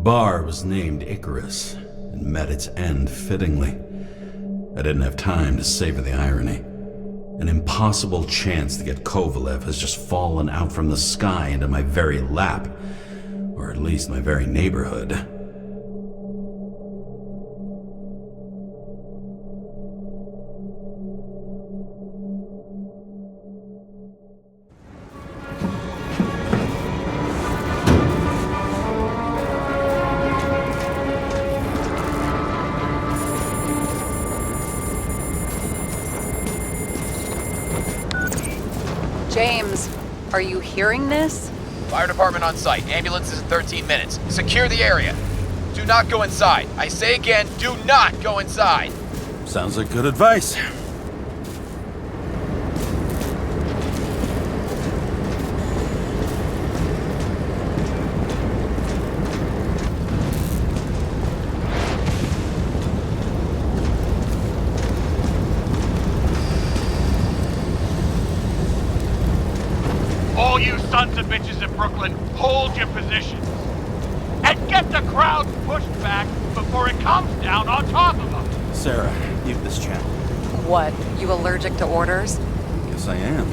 bar was named Icarus, and met its end fittingly. I didn't have time to savor the irony. An impossible chance to get Kovalev has just fallen out from the sky into my very lap, or at least my very neighborhood. James, are you hearing this? Fire department on site. Ambulance is in 13 minutes. Secure the area. Do not go inside. I say again, do not go inside. Sounds like good advice. All you sons of bitches in Brooklyn, hold your positions. And get the crowd pushed back before it comes down on top of them. Sarah, mute this channel. What, you allergic to orders? Guess I am.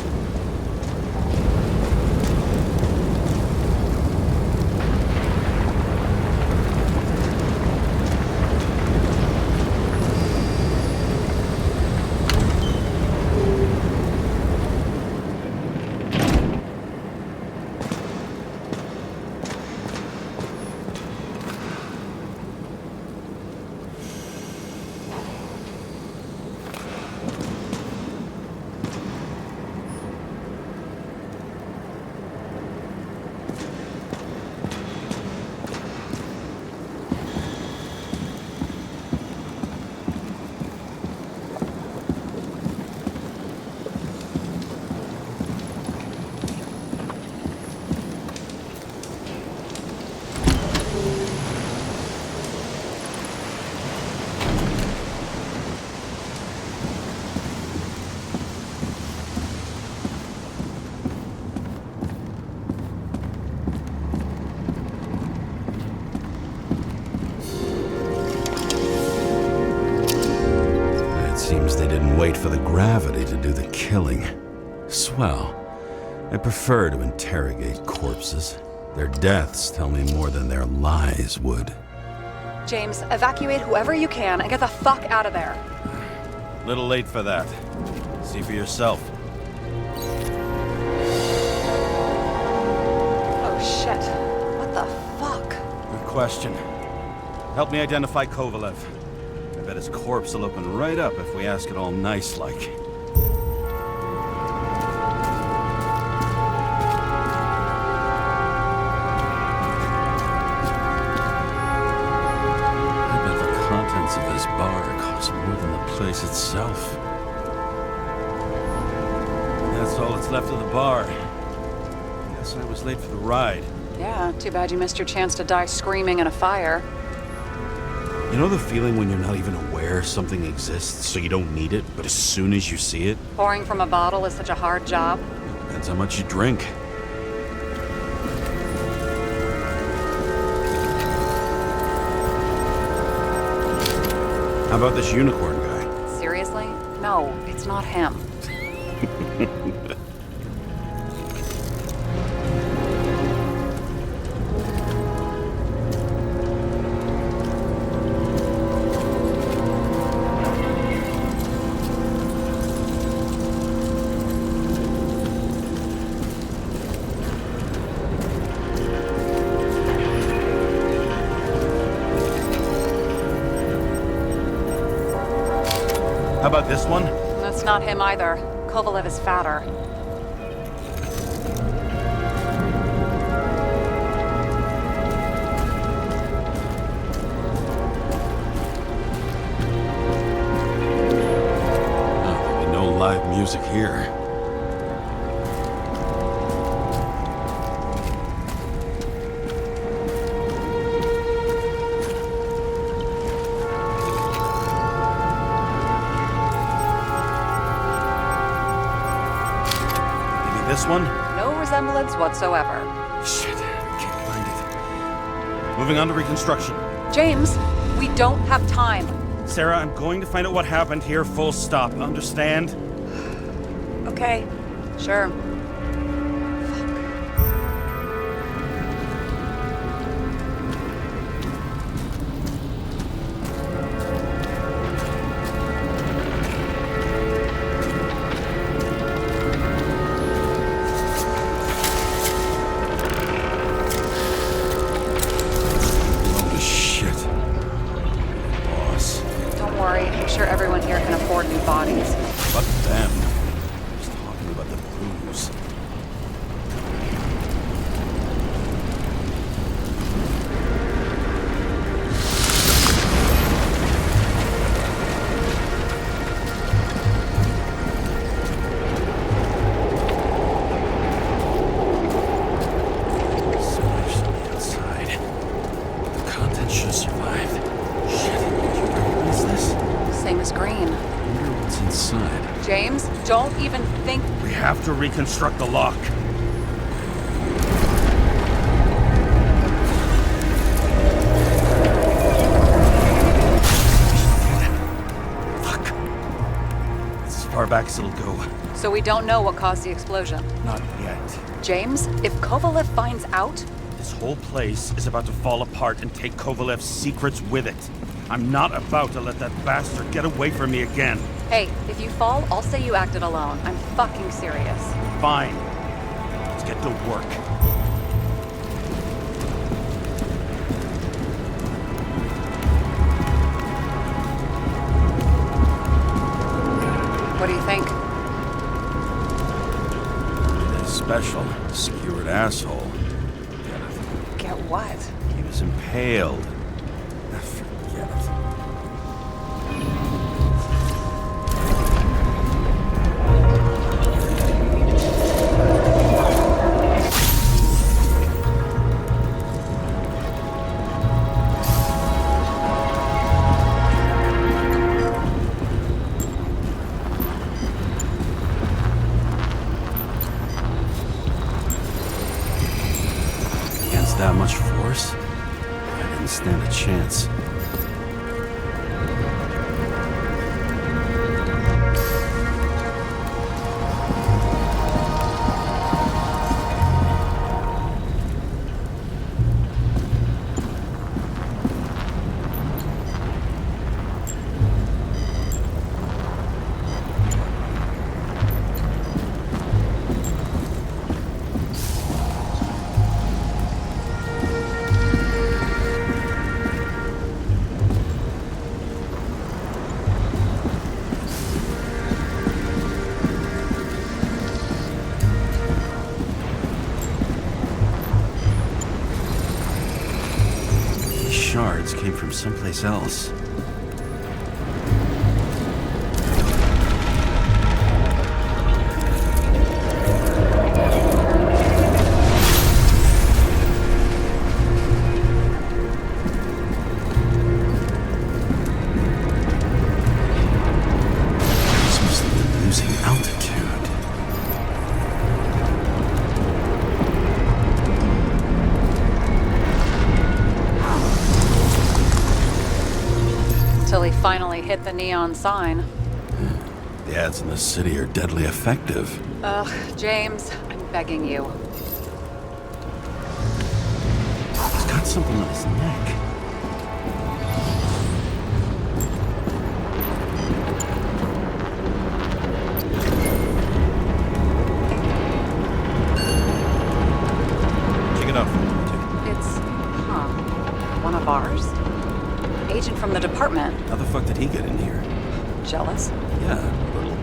Seems they didn't wait for the gravity to do the killing. Swell. I prefer to interrogate corpses. Their deaths tell me more than their lies would. James, evacuate whoever you can and get the fuck out of there. Little late for that. See for yourself. Oh shit. What the fuck? Good question. Help me identify Kovalev. I bet his corpse will open right up if we ask it all nice-like. I bet the contents of this bar cost more than the place itself. That's all that's left of the bar. Guess I was late for the ride. Yeah, too bad you missed your chance to die screaming in a fire. You know the feeling when you're not even aware something exists, so you don't need it, but as soon as you see it? Pouring from a bottle is such a hard job. Depends how much you drink. How about this unicorn guy? Seriously? No, it's not him. How about this one? That's not him either. Kovalev is fatter. There'll be no live music here. This one? No resemblance whatsoever. Shit, I can't find it. Moving on to reconstruction. James, we don't have time. Sarah, I'm going to find out what happened here, full stop. Understand? Okay, sure. Load of shit. Boss. Don't worry, I'm sure everyone here can afford new bodies. Fuck them. Just talking about the booze. Sewage on the outside. The contents should have survived. Shit, did you recognize this? Same as green. Wonder what's inside. James, don't even think. We have to reconstruct the lock. Fuck. It's as far back as it'll go. So we don't know what caused the explosion. Not yet. James, if Kovalev finds out, This whole place is about to fall apart and take Kovalev's secrets with it. I'm not about to let that bastard get away from me again. hey, if you fall, I'll say you acted alone. I'm fucking serious. Fine. Let's get to work. What do you think? This special, skewered asshole. Get what? He was impaled. Forget it. Against that much force, I didn't stand a chance. These shards came from someplace else. These must have been losing altitude. Till he finally hit the neon sign. The ads in the city are deadly effective. Ugh, James, I'm begging you. He's got something on his neck. Check it out for a minute. It's, one of ours? Agent from the department. How the fuck did he get in here? Jealous? Yeah, a little.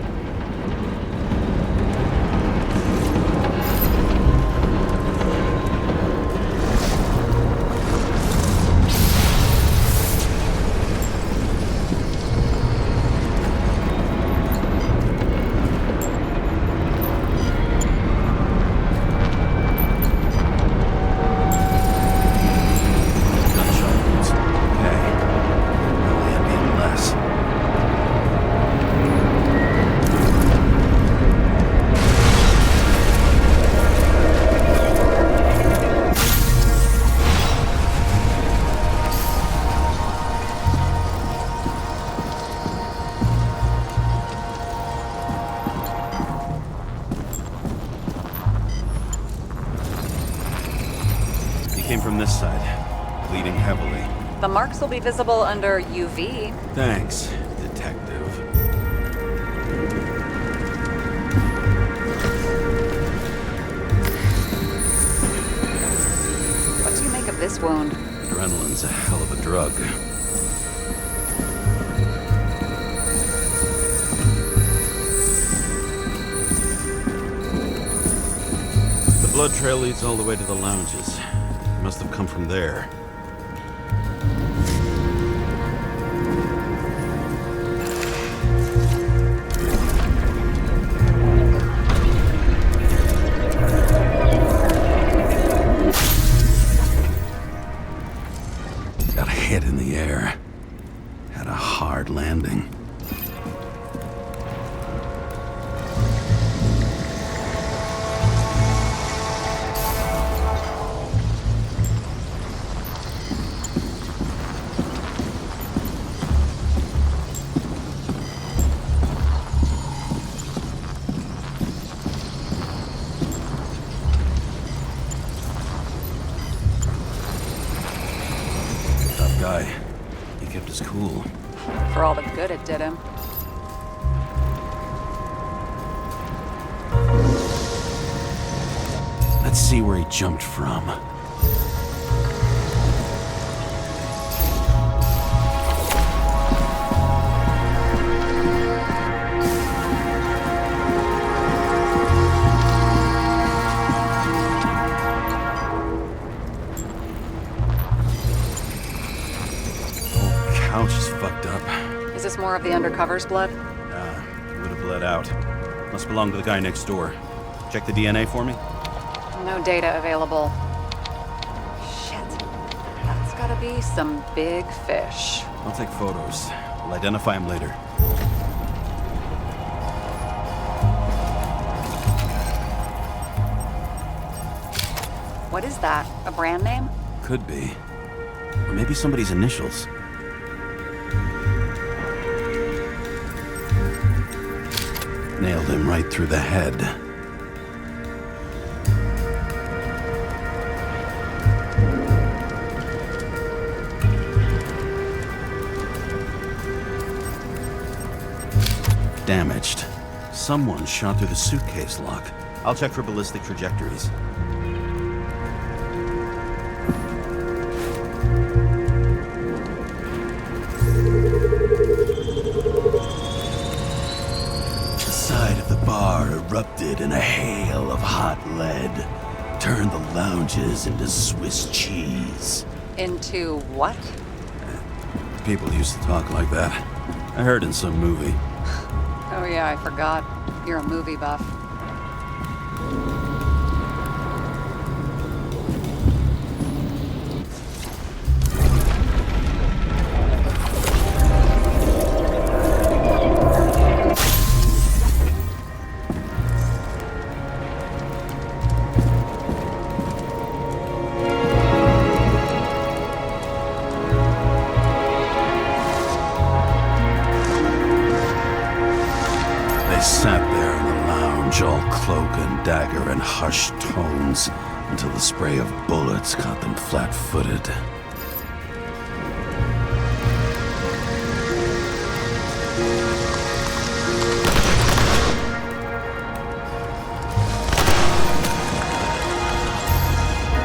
Gunshot wounds. Okay. Only had been less. came from this side, bleeding heavily. The marks will be visible under UV. Thanks, detective. What do you make of this wound? Adrenaline's a hell of a drug. The blood trail leads all the way to the lounges. It must have come from there. Got hit in the air. Had a hard landing. Tough guy. He kept his cool. For all the good it did him. Let's see where he jumped from. Whole couch is fucked up. Is this more of the undercover's blood? Would have bled out. Must belong to the guy next door. Check the DNA for me? No data available. Shit. That's gotta be some big fish. I'll take photos. We'll identify him later. What is that? A brand name? Could be. Or maybe somebody's initials. Nailed him right through the head. Damaged. Someone shot through the suitcase lock. I'll check for ballistic trajectories. The side of the bar erupted in a hail of hot lead. Turned the lounges into Swiss cheese. Into what? People used to talk like that. I heard in some movie. Oh yeah, I forgot. You're a movie buff. Sat there in the lounge, all cloak and dagger and hushed tones, until the spray of bullets caught them flat-footed.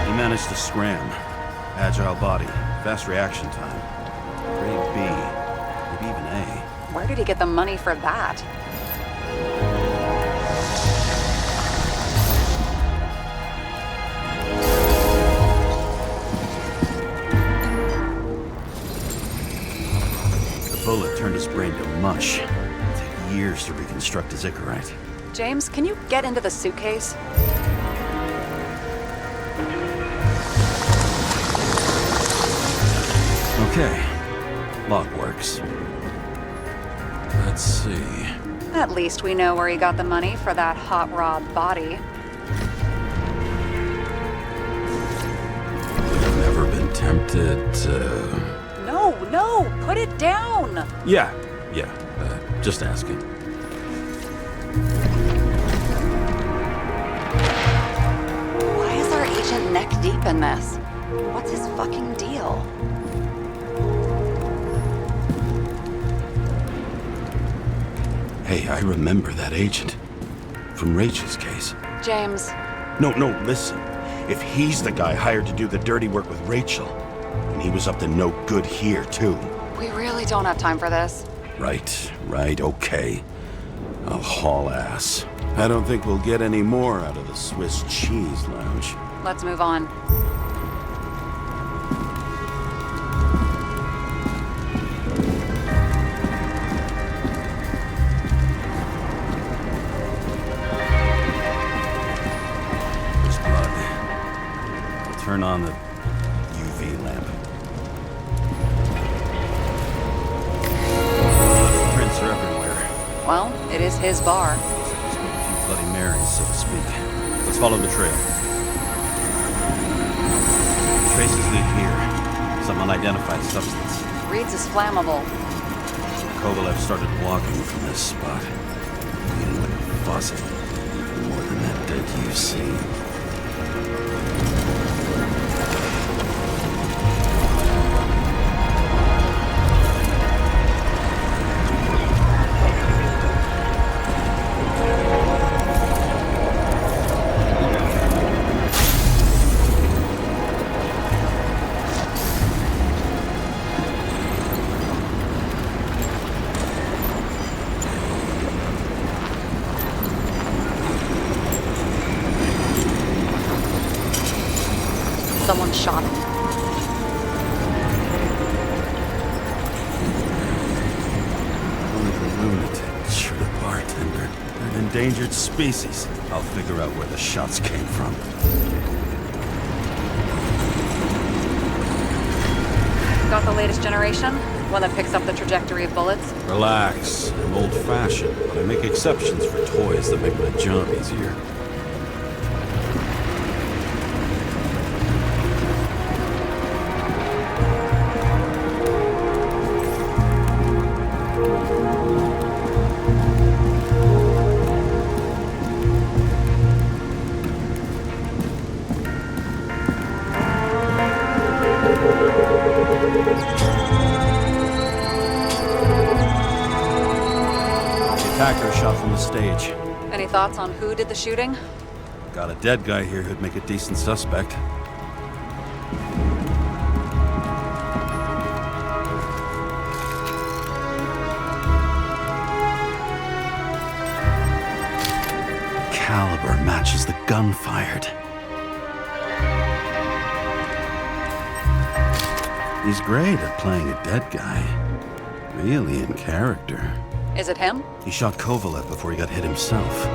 He managed to scram. Agile body, fast reaction time. Grade B, maybe even A. Where did he get the money for that? The bullet turned his brain to mush. It'll take years to reconstruct his Icarite. James, can you get into the suitcase? Okay. Lock works. Let's see. At least we know where he got the money for that hot rod body. I've never been tempted to... No, put it down! Yeah, just asking. Why is our agent neck deep in this? What's his fucking deal? Hey, I remember that agent. From Rachel's case. James, No, listen. If he's the guy hired to do the dirty work with Rachel, and he was up to no good here, too. we really don't have time for this. Right, okay. I'll haul ass. I don't think we'll get any more out of the Swiss Cheese Lounge. Let's move on. There's blood. We'll turn on the UV lamp. Prints are everywhere. Well, it is his bar. There's been a few Bloody Marys, so to speak. Let's follow the trail. Traces lead here. Some unidentified substance. Reed's is flammable. Kovalev started walking from this spot. Feeling like a faucet. Even more than that dead you've seen. Someone shot him. Only the lunatic shoot a bartender. They're an endangered species. I'll figure out where the shots came from. Got the latest generation? One that picks up the trajectory of bullets? Relax. I'm old-fashioned, but I make exceptions for toys that make my job easier. Attacker shot from the stage. Any thoughts on who did the shooting? Got a dead guy here who'd make a decent suspect. Caliber matches the gun fired. He's great at playing a dead guy. Really in character. Is it him? He shot Kovalev before he got hit himself.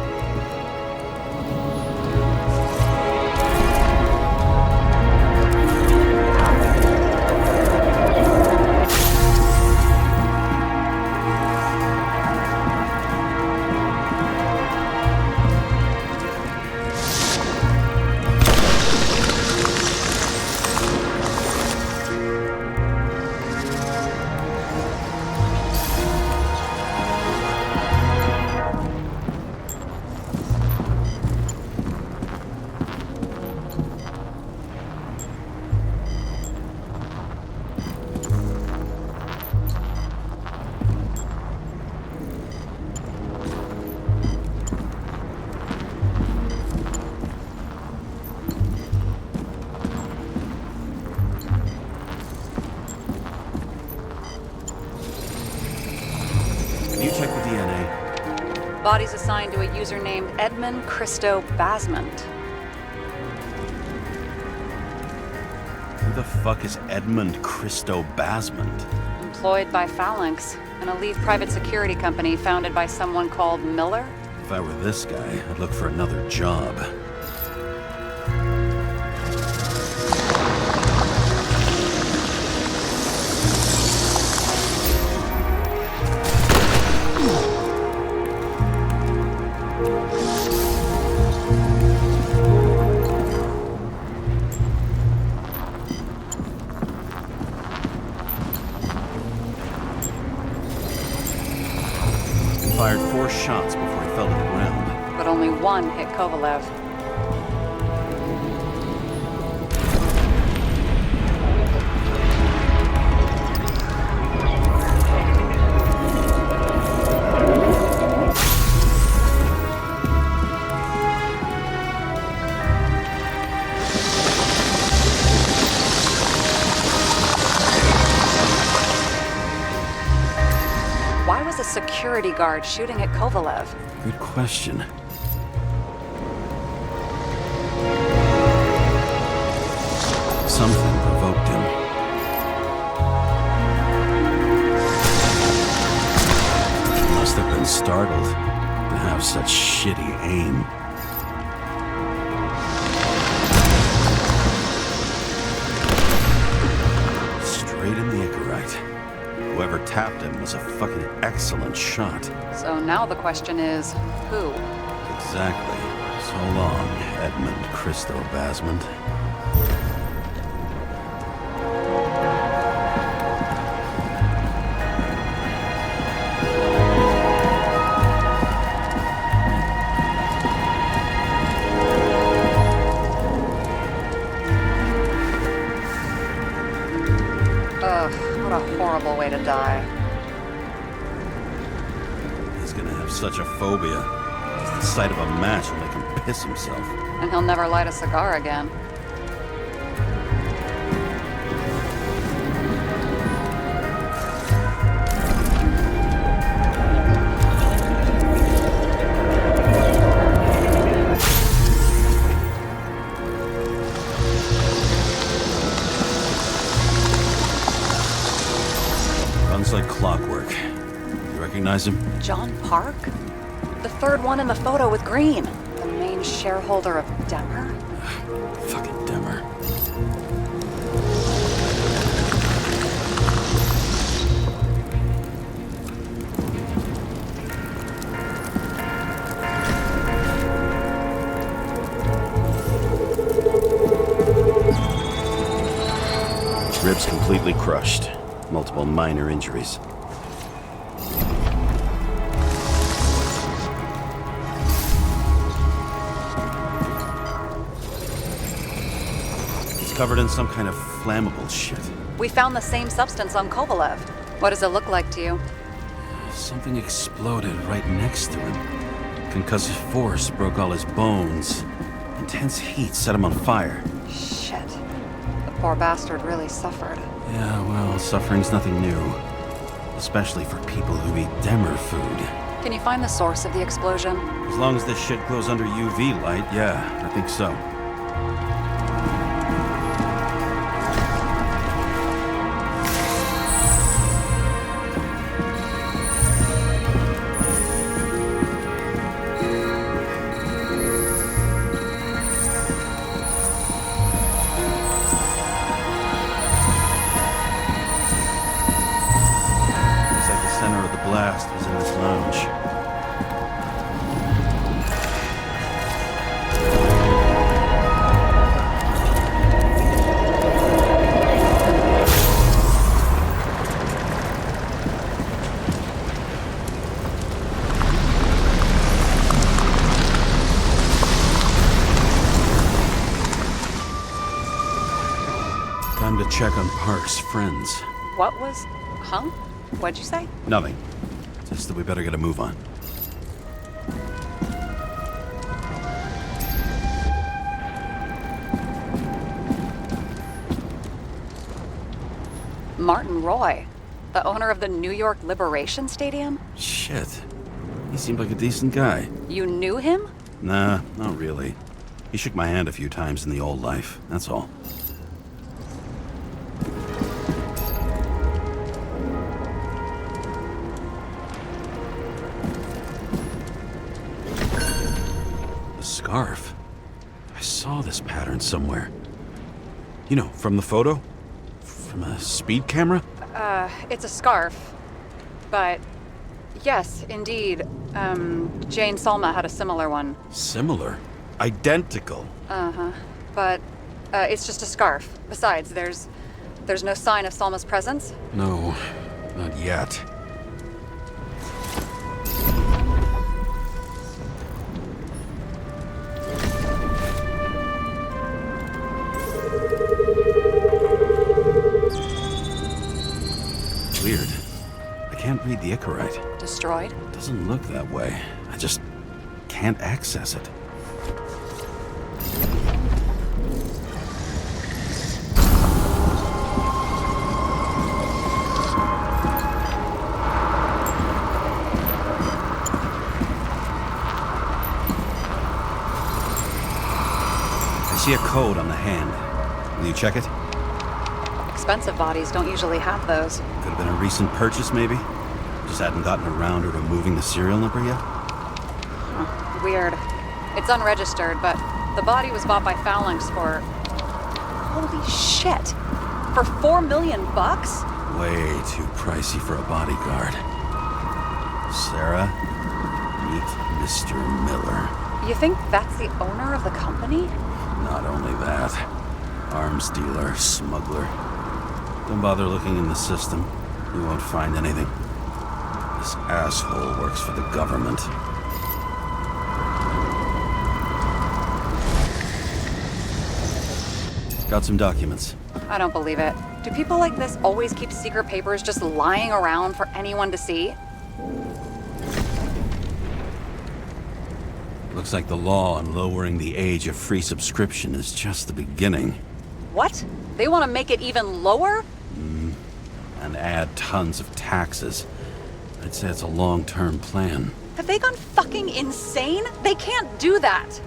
Body's assigned to a user named Edmund Christo Basment. Who the fuck is Edmund Christo Basment? Employed by Phalanx, an elite private security company founded by someone called Miller. If I were this guy, I'd look for another job. Fired 4 shots before he fell to the ground. But only one hit Kovalev. security guard shooting at Kovalev? Good question. Something provoked him. He must have been startled to have such shitty aim. Straight in the Icarite. Whoever tapped him was a fucking excellent shot. So now the question is, who? Exactly. So long, Edmund Christo Basmond. Ugh, what a horrible way to die. He's gonna have such a phobia. Just the sight of a match will make him piss himself. And he'll never light a cigar again. Runs like clockwork. You recognize him? John Park? The third one in the photo with Green. The main shareholder of Demmer? Fucking Demmer. Ribs completely crushed. Multiple minor injuries. He's covered in some kind of flammable shit. We found the same substance on Kovalev. What does it look like to you? Something exploded right next to him. Concussive force broke all his bones. Intense heat set him on fire. Shit. The poor bastard really suffered. Yeah, well, suffering's nothing new. Especially for people who eat Demmer food. Can you find the source of the explosion? As long as this shit glows under UV light, yeah, I think so. Blast was in this lounge. Time to check on Park's friends. What was... Huh? What'd you say? Nothing. Just that we better get a move on. Martin Roy, the owner of the New York Liberation Stadium? Shit. He seemed like a decent guy. You knew him? Nah, not really. He shook my hand a few times in the old life, that's all. Scarf. I saw this pattern somewhere. You know, from the photo? From a speed camera? It's a scarf. But, yes, indeed. Jane Salma had a similar one. Similar? Identical? Uh-huh. But, it's just a scarf. Besides, there's no sign of Salma's presence? No, not yet. Weird. I can't read the Icarite. Destroyed? Doesn't look that way. I just can't access it. see a code on the hand. Will you check it? Expensive bodies don't usually have those. Could have been a recent purchase, maybe? Just hadn't gotten around to removing the serial number yet? Weird. It's unregistered, but the body was bought by Phalanx for... Holy shit! For $4 million? Way too pricey for a bodyguard. Sarah, meet Mr. Miller. You think that's the owner of the company? Not only that, arms dealer, smuggler. Don't bother looking in the system. You won't find anything. This asshole works for the government. Got some documents. I don't believe it. Do people like this always keep secret papers just lying around for anyone to see? Looks like the law on lowering the age of free subscription is just the beginning. What? They want to make it even lower? And add tons of taxes. I'd say it's a long-term plan. Have they gone fucking insane? They can't do that!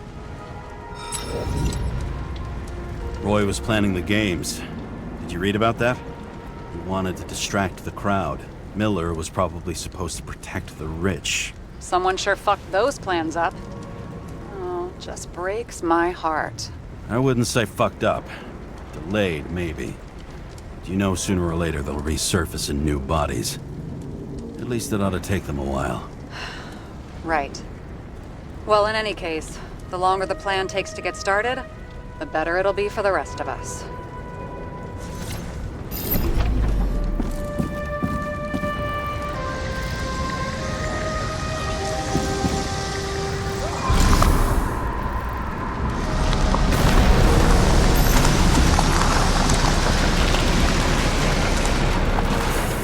Roy was planning the games. Did you read about that? He wanted to distract the crowd. Miller was probably supposed to protect the rich. Someone sure fucked those plans up. Oh, just breaks my heart. I wouldn't say fucked up. Delayed, maybe. Do you know sooner or later they'll resurface in new bodies? At least it ought to take them a while. Right. Well, in any case, the longer the plan takes to get started, the better it'll be for the rest of us.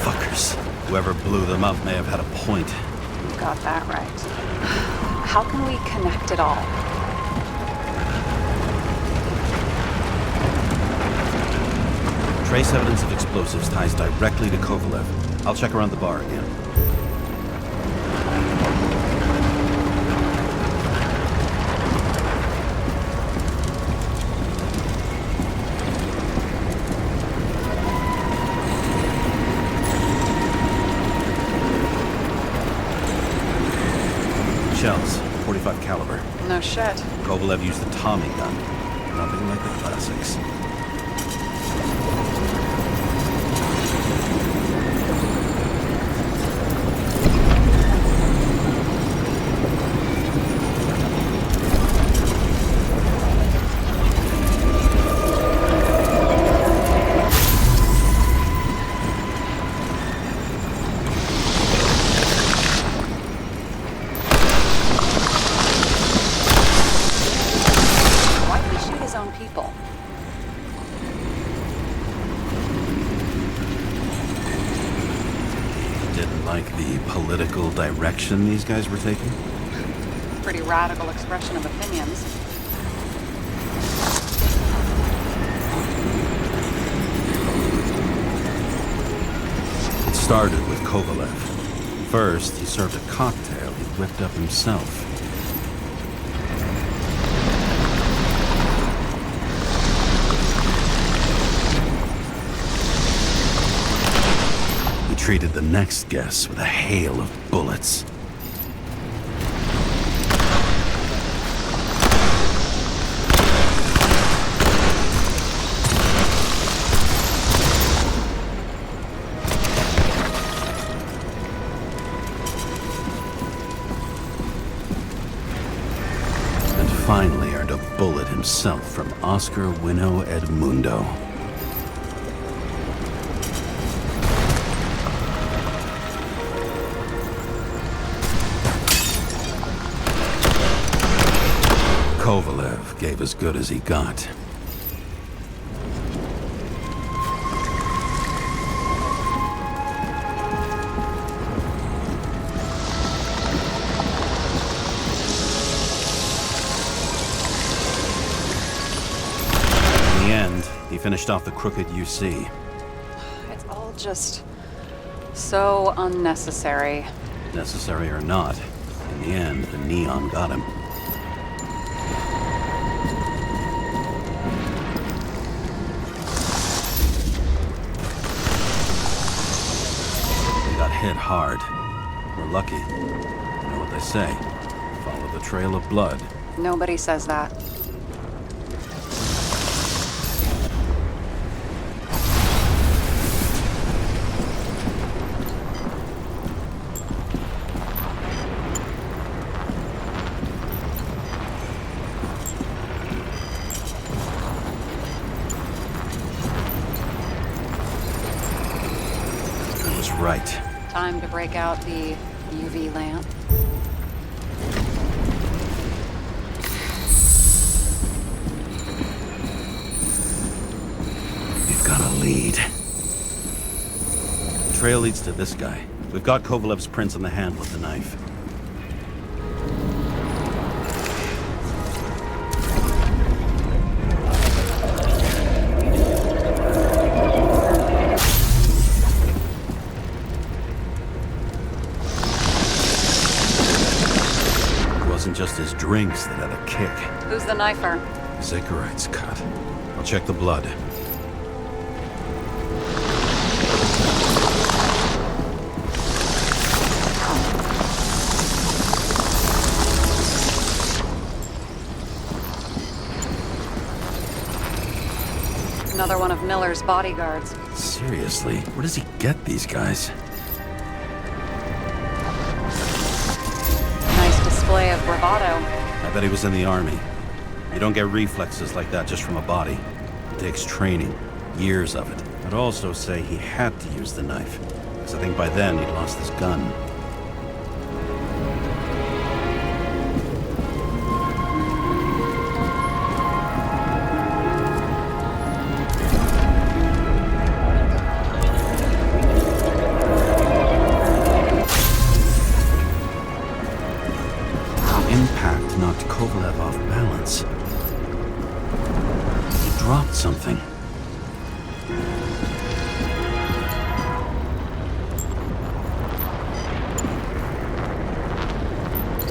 Fuckers. Whoever blew them up may have had a point. You got that right. How can we connect it all? Trace evidence of explosives ties directly to Kovalev. I'll check around the bar again. Shells, .45 caliber. No shit. Kovalev used the Tommy gun. Nothing like the classics. Political direction these guys were taking? Pretty radical expression of opinions. It started with Kovalev. First, he served a cocktail he whipped up himself. Treated the next guest with a hail of bullets. And finally earned a bullet himself from Oscar Winnow Edmundo. Kovalev gave as good as he got. In the end, he finished off the crooked UC. It's all just so unnecessary. Necessary or not, in the end, the neon got him. hit hard. We're lucky. You know what they say? Follow the trail of blood. Nobody says that. I was right. Time to break out the UV lamp. We've got a lead. The trail leads to this guy. We've got Kovalev's prints on the handle of the knife. It wasn't just his drinks that had a kick. Who's the knifer? Zakarite's cut. I'll check the blood. Another one of Miller's bodyguards. Seriously, where does he get these guys? Nice display of bravado. I bet he was in the army. You don't get reflexes like that just from a body. It takes training, years of it. I'd also say he had to use the knife, because I think by then he'd lost his gun. Impact knocked Kovalev off balance. He dropped something.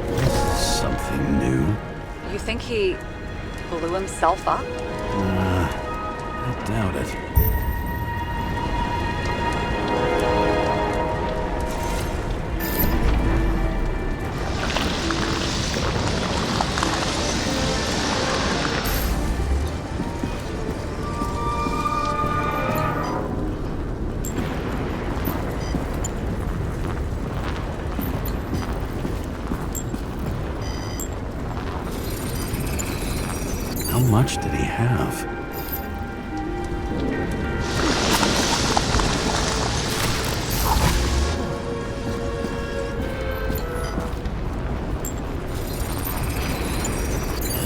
This is something new. You think he blew himself up? I doubt it. How much did he have?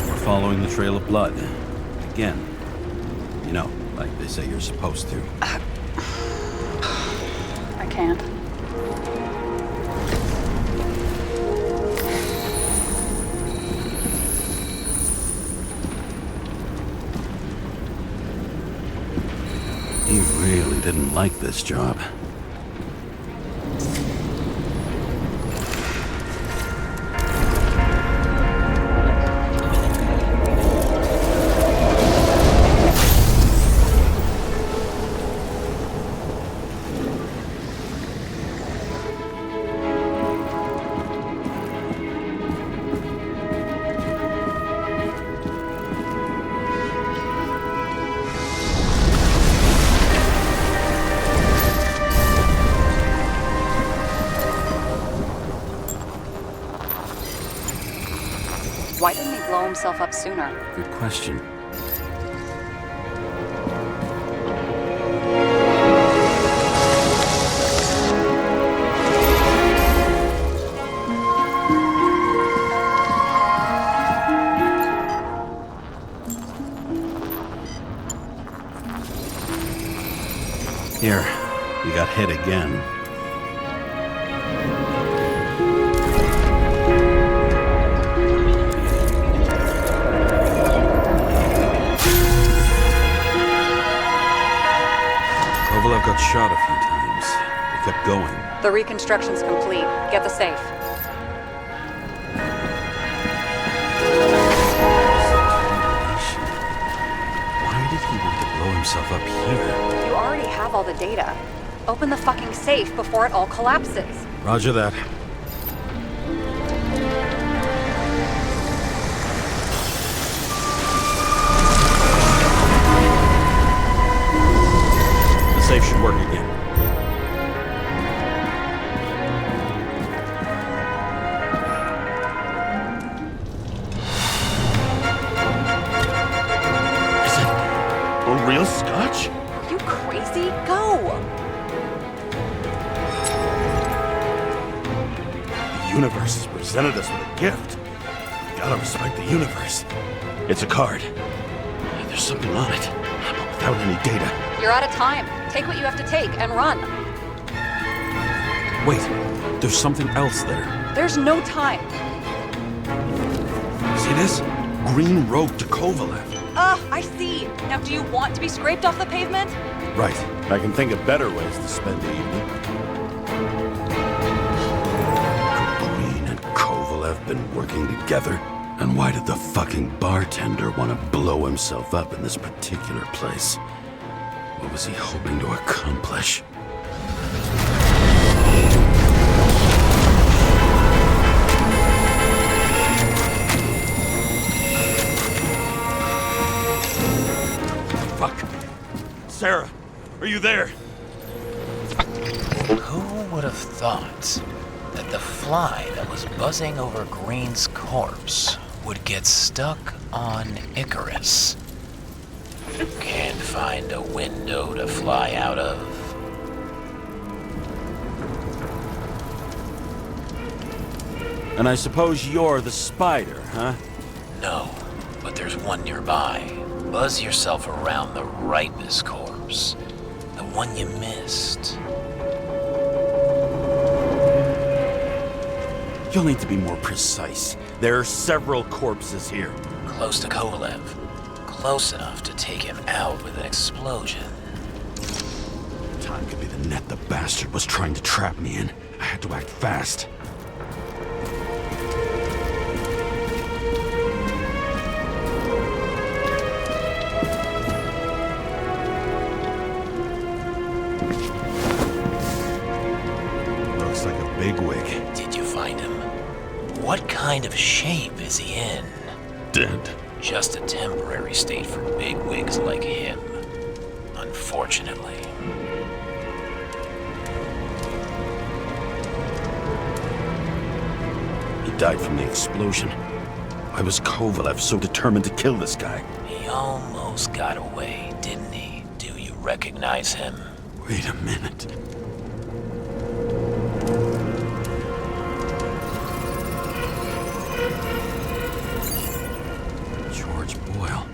We're following the trail of blood. Again. You know, like they say you're supposed to. I can't. He really didn't like this job. Why didn't he blow himself up sooner? Good question. Here, you got hit again. Kovalev got shot a few times. They kept going. The reconstruction's complete. Get the safe. Why did he want to blow himself up here? You already have all the data. Open the fucking safe before it all collapses. Roger that. The safe should work again. Is it a real scotch? Are you crazy? Go! The universe has presented us with a gift. Gotta respect the universe. It's a card. There's something on it, but without any data. You're out of time. Take what you have to take and run. Wait, there's something else there. There's no time. See this? Green road to Kovalev. I see. Now, do you want to be scraped off the pavement? Right. I can think of better ways to spend the evening. Green and Kovalev been working together? And why did the fucking bartender want to blow himself up in this particular place? What was he hoping to accomplish? Fuck. Sarah, are you there? Who would have thought that the fly that was buzzing over Green's corpse would get stuck on Icarus? Can't find a window to fly out of. And I suppose you're the spider, huh? No, but there's one nearby. Buzz yourself around the Ripus corpse. The one you missed. You'll need to be more precise. There are several corpses here. Close to Kovalev. Close enough to take him out with an explosion. Time could be the net the bastard was trying to trap me in. I had to act fast. Looks like a bigwig. Did you find him? What kind of shape is he in? Dead. Just a temporary state for bigwigs like him. Unfortunately. He died from the explosion. Why was Kovalev so determined to kill this guy? He almost got away, didn't he? Do you recognize him? Wait a minute. George Boyle,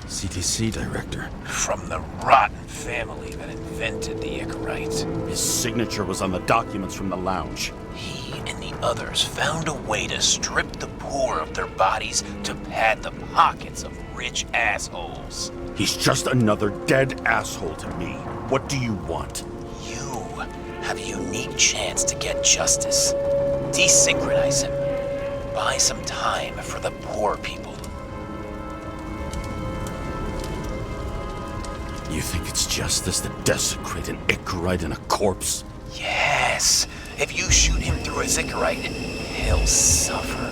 CTC director. From the rotten family that invented the Icarite. His signature was on the documents from the lounge. He and the others found a way to strip the poor of their bodies to pad the pockets of rich assholes. He's just another dead asshole to me. What do you want? You have a unique chance to get justice. Desynchronize him. Buy some time for the poor people. You think it's justice to desecrate an Icarite and a corpse? Yes. If you shoot him through a Icarite, he'll suffer.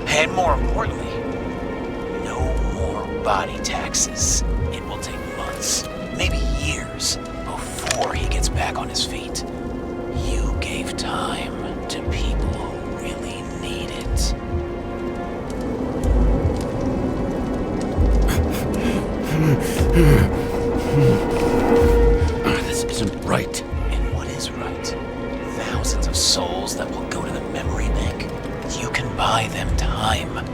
And more importantly, no more body taxes. It will take months, maybe years, before he gets back on his feet. You gave time to people who really need it. This isn't right. And what is right? Thousands of souls that will go to the memory bank. You can buy them time.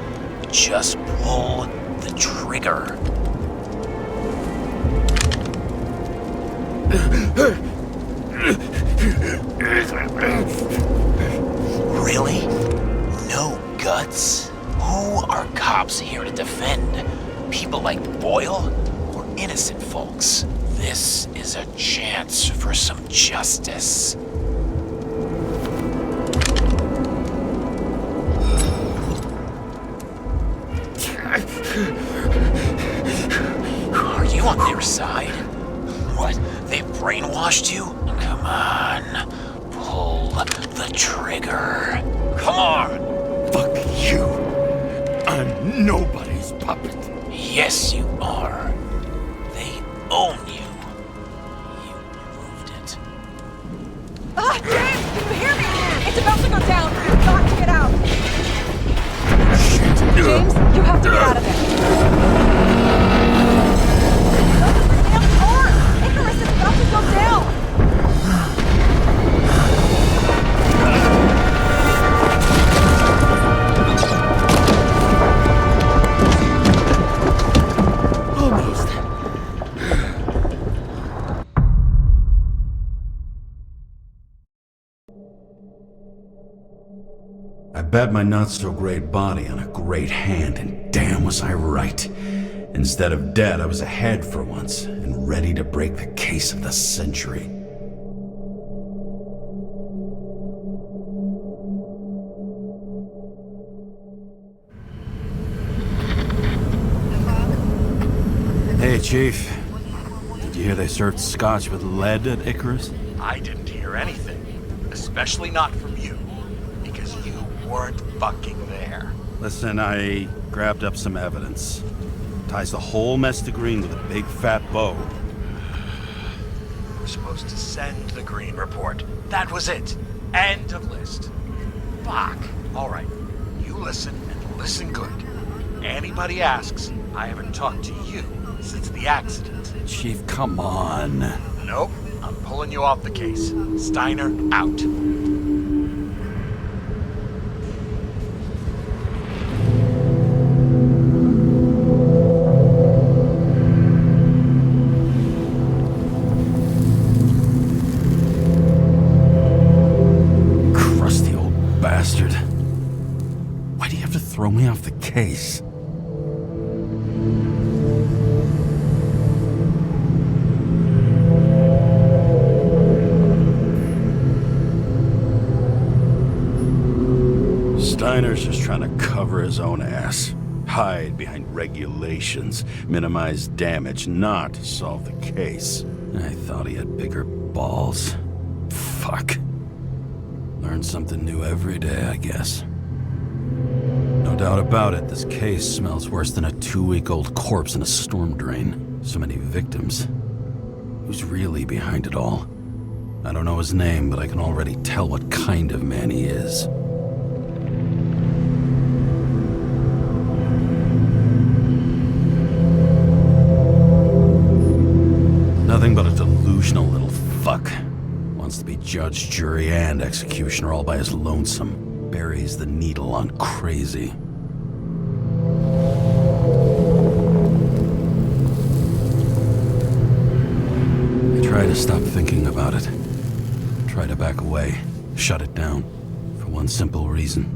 Just pull the trigger. Really? No guts? Who are cops here to defend? People like Boyle or innocent folks? This is a chance for some justice. Are you on their side? What? They brainwashed you? Come on. Pull the trigger. Come on! Fuck you. I'm nobody's puppet. Yes, you are. They own you. You proved it. Ah, James, can you hear me? It's about to go down. You've got to get out. Shit. James, you have to get out of there. Look at the damn car! Icarus is about to go down! Almost. I bet my not-so-great body on a great hand, and damn was I right. Instead of dead, I was ahead for once, and ready to break the case of the century. Hey, Chief. Did you hear they served scotch with lead at Icarus? I didn't hear anything. Especially not from you. Because you weren't fucking there. Listen, I grabbed up some evidence. Ties the whole mess to green with a big fat bow. We're supposed to send the green report. That was it. End of list. Fuck. All right. You listen and listen good. Anybody asks, I haven't talked to you since the accident. Chief, come on. Nope. I'm pulling you off the case. Steiner out. Crusty old bastard. Why do you have to throw me off the case? Steiner's just trying to cover his own ass. Hide behind regulations, minimize damage, not solve the case. I thought he had bigger balls. Fuck. Learn something new every day, I guess. No doubt about it, this case smells worse than a 2-week-old corpse in a storm drain. So many victims. Who's really behind it all? I don't know his name, but I can already tell what kind of man he is. Nothing but a delusional little fuck. Wants to be judge, jury, and executioner all by his lonesome. Buries the needle on crazy. I try to stop thinking about it. Try to back away, shut it down, for one simple reason.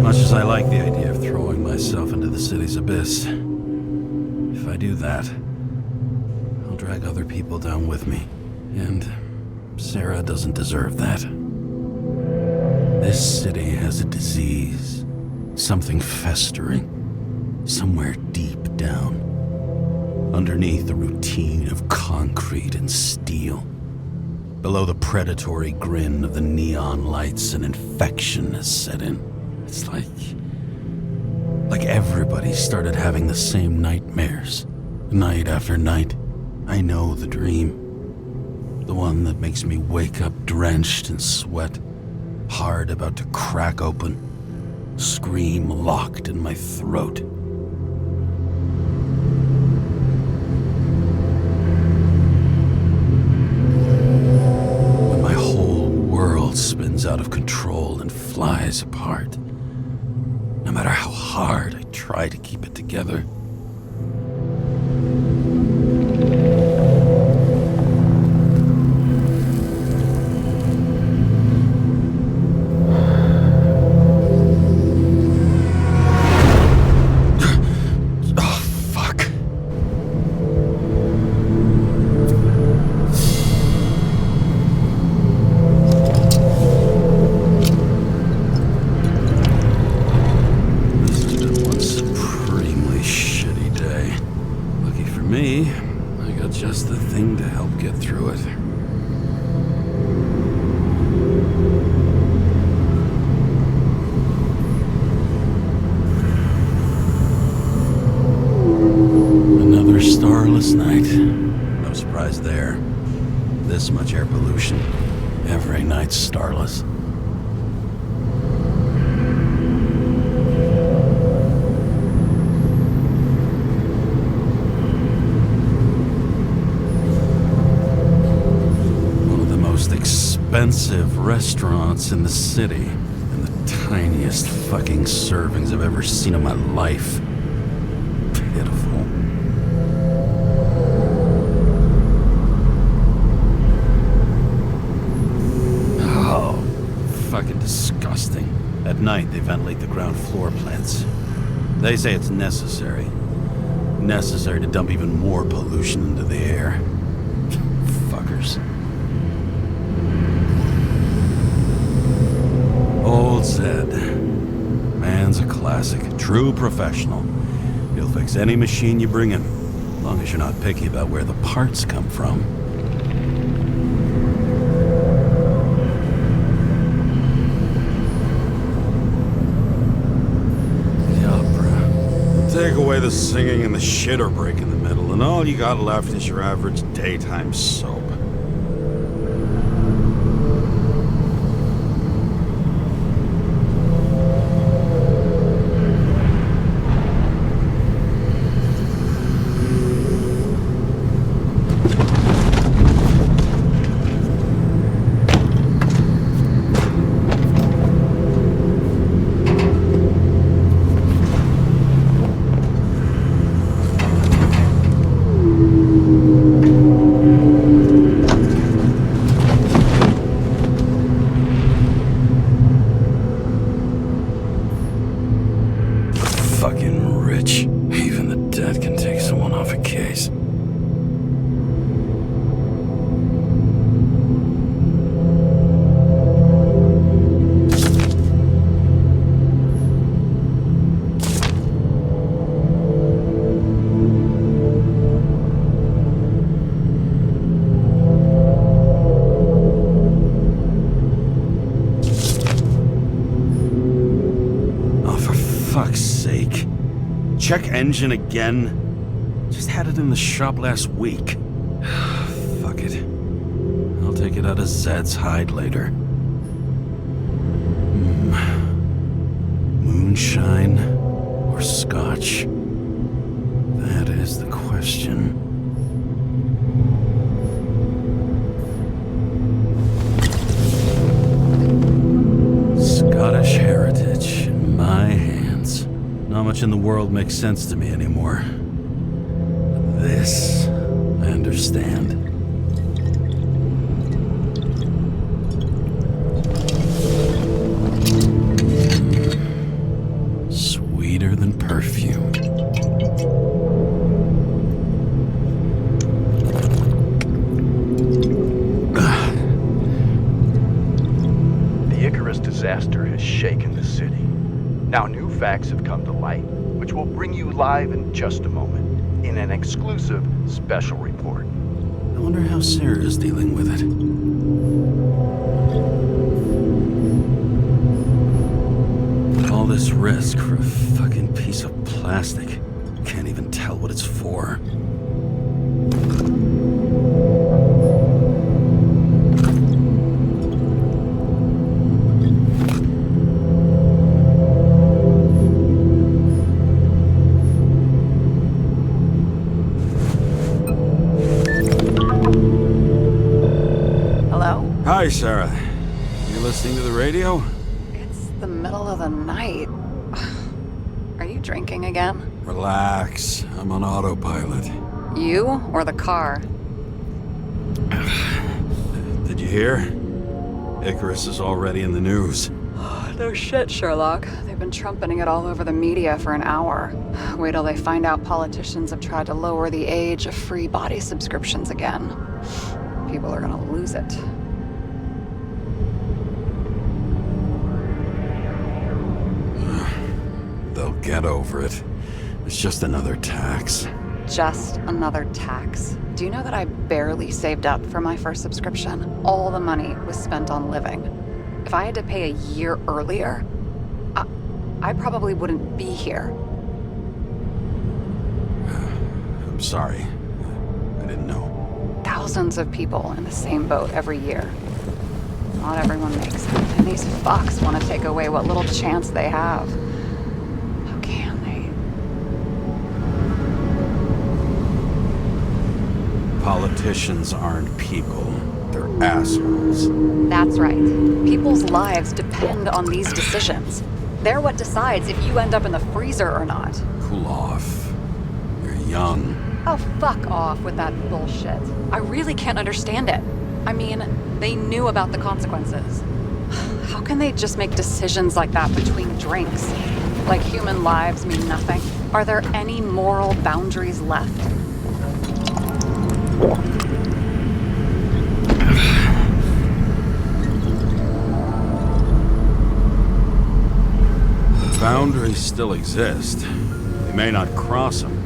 Much as I like the idea of throwing myself into the city's abyss, if I do that, I'll drag other people down with me. And Sara doesn't deserve that. This city has a disease, something festering, somewhere deep down, underneath the routine of concrete and steel. Below the predatory grin of the neon lights, an infection has set in. It's like everybody started having the same nightmares, night after night. I know the dream. The one that makes me wake up drenched in sweat, heart about to crack open, scream locked in my throat. When my whole world spins out of control and flies apart. No matter how hard I try to keep it together. this much air pollution. Every night's starless. One of the most expensive restaurants in the city, and the tiniest fucking servings I've ever seen in my life. Pitiful. Fucking disgusting. At night, they ventilate the ground floor plants. They say it's necessary. Necessary to dump even more pollution into the air. Fuckers. Old Zed. Man's a classic. True professional. He'll fix any machine you bring him, as long as you're not picky about where the parts come from. Take away the singing and the shitter break in the middle, and all you got left is your average daytime soap. Fucking rich. Even the dead can take someone off a case. Fuck's sake. Check engine again? Just had it in the shop last week. Fuck it. I'll take it out of Zed's hide later. Moonshine or scotch? That is the question. Scottish heritage in my hands. Not much in the world makes sense to me anymore. But this, I understand. Sweeter than perfume. The Icarus disaster has shaken the city. Now new facts have come to light, which will bring you live in just a moment, in an exclusive special report. I wonder how Sarah is dealing with it. All this risk for a fucking piece of plastic. Can't even tell what it's for. Hi, Sarah. You listening to the radio? It's the middle of the night. Are you drinking again? Relax. I'm on autopilot. You or the car? Did you hear? Icarus is already in the news. No shit, Sherlock. They've been trumpeting it all over the media for an hour. Wait till they find out politicians have tried to lower the age of free body subscriptions again. People are gonna lose it. They'll get over it. It's just another tax. Just another tax. Do you know that I barely saved up for my first subscription? All the money was spent on living. If I had to pay a year earlier, I probably wouldn't be here. I'm sorry. I didn't know. thousands of people in the same boat every year. Not everyone makes it, and these fucks want to take away what little chance they have. How can they? Politicians aren't people. They're assholes. That's right. People's lives depend on these decisions. They're what decides if you end up in the freezer or not. Cool off. You're young. Oh, fuck off with that bullshit. I really can't understand it. I mean, they knew about the consequences. How can they just make decisions like that between drinks? Like human lives mean nothing? Are there any moral boundaries left? Boundaries still exist. We may not cross them,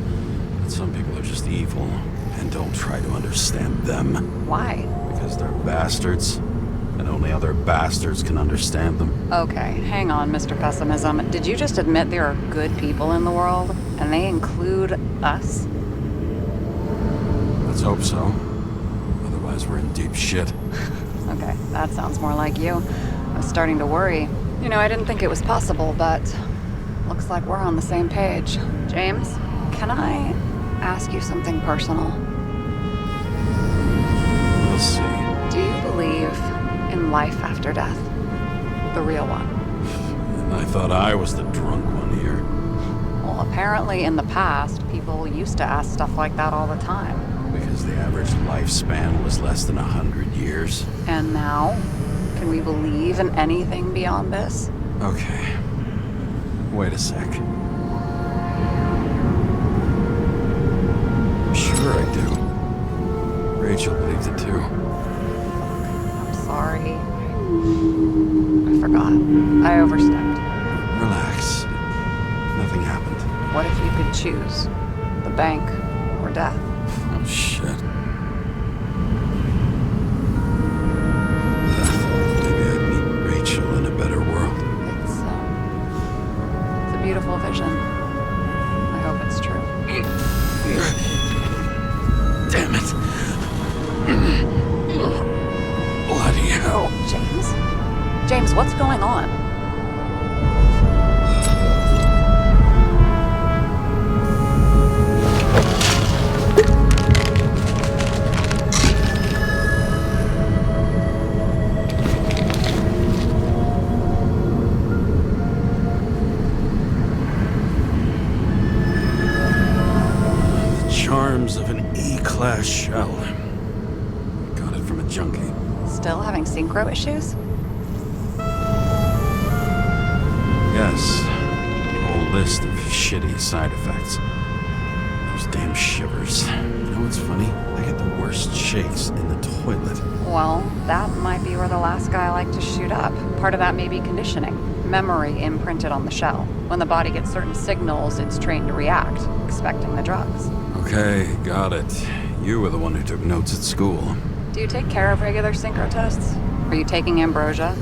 but some people are just evil and don't try to understand them. Why? Because they're bastards, and only other bastards can understand them. Okay, hang on, Mr. Pessimism. Did you just admit there are good people in the world? And they include us? Let's hope so. Otherwise, we're in deep shit. Okay, that sounds more like you. I was starting to worry. You know, I didn't think it was possible, but looks like we're on the same page. James, can I ask you something personal? We'll see. Do you believe in life after death? The real one? And I thought I was the drunk one here. Well, apparently in the past, people used to ask stuff like that all the time. Because the average lifespan was less than 100 years. And now? Can we believe in anything beyond this? Okay. Wait a sec. Sure I do. Rachel believes it too. I'm sorry. I forgot. I overstepped. Relax. Nothing happened. What if you could choose? The bank or death? Oh, shit. Maybe I'd meet Rachel in a better world. It's a beautiful vision. I hope it's true. Damn it. Bloody hell. James? James, what's going on? Charms of an E-class shell. Got it from a junkie. Still having synchro issues? Yes. A whole list of shitty side effects. Those damn shivers. You know what's funny? I get the worst shakes in the toilet. Well, that might be where the last guy liked to shoot up. Part of that may be conditioning. Memory imprinted on the shell. When the body gets certain signals, it's trained to react, expecting the drugs. Okay, got it. You were the one who took notes at school. Do you take care of regular synchro tests? Are you taking ambrosia?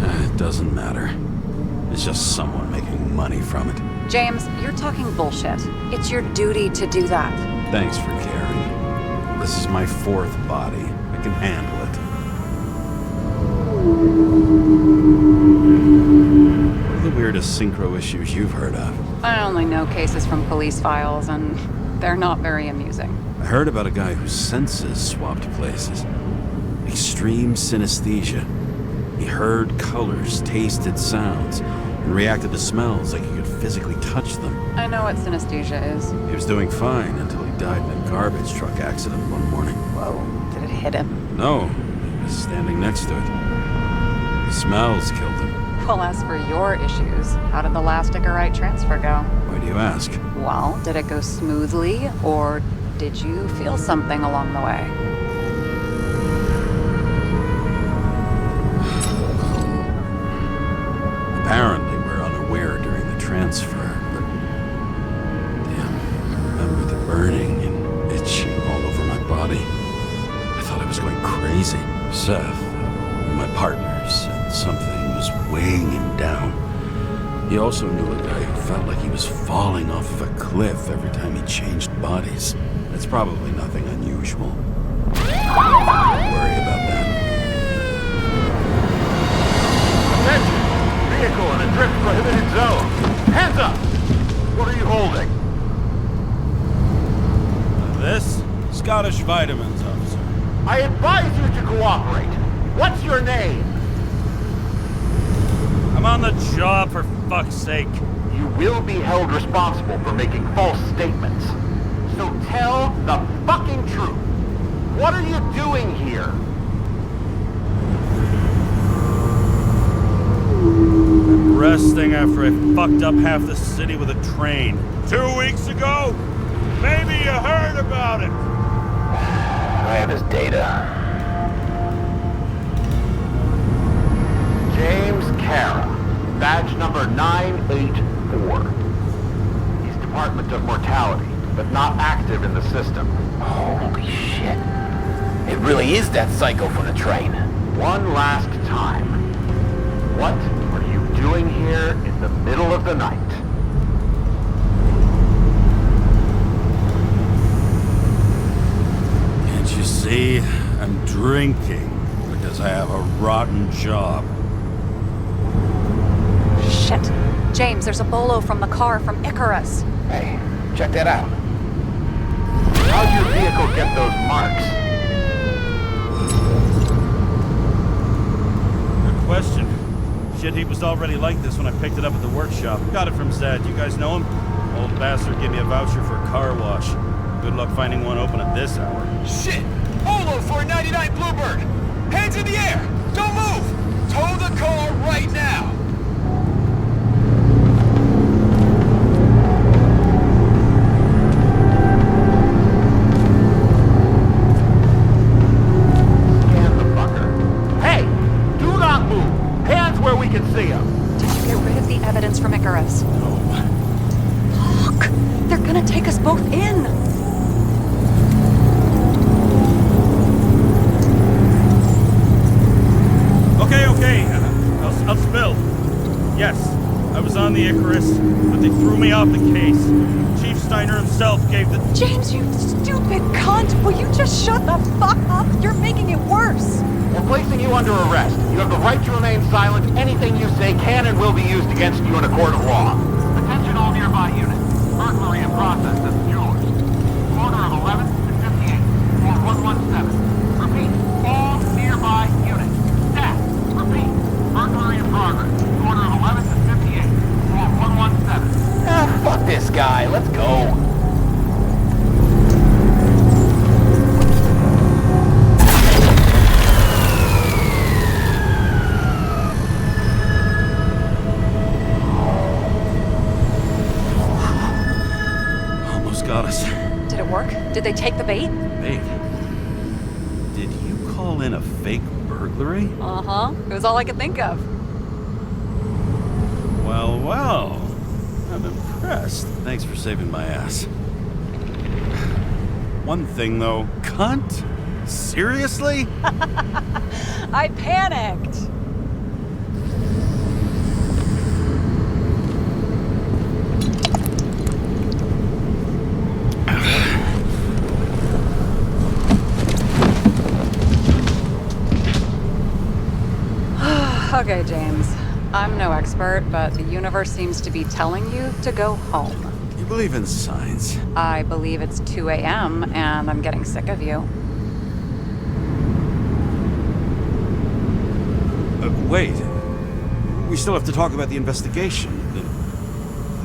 It doesn't matter. It's just someone making money from it. James, you're talking bullshit. It's your duty to do that. Thanks for caring. This is my fourth body. I can handle it. What are the weirdest synchro issues you've heard of? I only know cases from police files, and they're not very amusing. I heard about a guy whose senses swapped places. Extreme synesthesia. He heard colors, tasted sounds, and reacted to smells like he could physically touch them. I know what synesthesia is. He was doing fine until he died in a garbage truck accident one morning. Whoa, did it hit him? No, he was standing next to it. The smells killed him. Well, as for your issues, how did the last Icarite transfer go? Why do you ask? Well, did it go smoothly, or did you feel something along the way? Apparently, we're unaware during the transfer, but... Damn, I remember the burning and itching all over my body. I thought I was going crazy. Seth, my partner, said something was weighing him down. He also knew a guy who felt like he was falling off of a cliff every time he changed bodies. It's probably nothing unusual. Don't worry about that. Attention! Vehicle in a drift prohibited zone. Hands up! What are you holding? This? Scottish Vitamins, officer. I advise you to cooperate. What's your name? I'm on the job, for fuck's sake. You will be held responsible for making false statements. So tell the fucking truth. What are you doing here? I'm resting after I fucked up half the city with a train. 2 weeks ago? Maybe you heard about it. I have his data. James Karra, badge number 984. He's Department of Mortality, but not active in the system. Holy shit. It really is that psycho from the train. One last time. What are you doing here in the middle of the night? Can't you see? I'm drinking because I have a rotten job. Shit. James, there's a bolo from the car from Icarus. Hey, check that out. How'd your vehicle get those marks? Good question. Shit, he was already like this when I picked it up at the workshop. Got it from Zed. You guys know him? Old bastard gave me a voucher for a car wash. Good luck finding one open at this hour. Shit! Olo for a 99 Bluebird! Hands in the air! Don't move! Tow the car right now! Scan the fucker. Hey! Do not move! Hands where we can see them! Did you get rid of the evidence from Icarus? No. Fuck! They're gonna take us both in! Okay. I'll spill. Yes, I was on the Icarus, but they threw me off the case. Chief Steiner himself gave the... James, you stupid cunt! Will you just shut the fuck up? You're making it worse! We're placing you under arrest. You have the right to remain silent. Anything you say can and will be used against you in a court of law. Attention all nearby units. Burglary in process at the jewelers. Corner of 11th and 58. Floor 117. Repeat. All nearby units. Staff. Repeat. Burglary in progress. Corner of 11th and 58. Floor 117. Ah, fuck this guy. Let's go. Almost got us. Did it work? Did they take the bait? Wait. Did you call in a fake burglary? Uh-huh. It was all I could think of. Well. I'm impressed. Thanks for saving my ass. One thing, though. Cunt? Seriously? I panicked! Okay, James. I'm no expert, but the universe seems to be telling you to go home. You believe in signs? I believe it's 2 a.m. and I'm getting sick of you. Wait. We still have to talk about the investigation.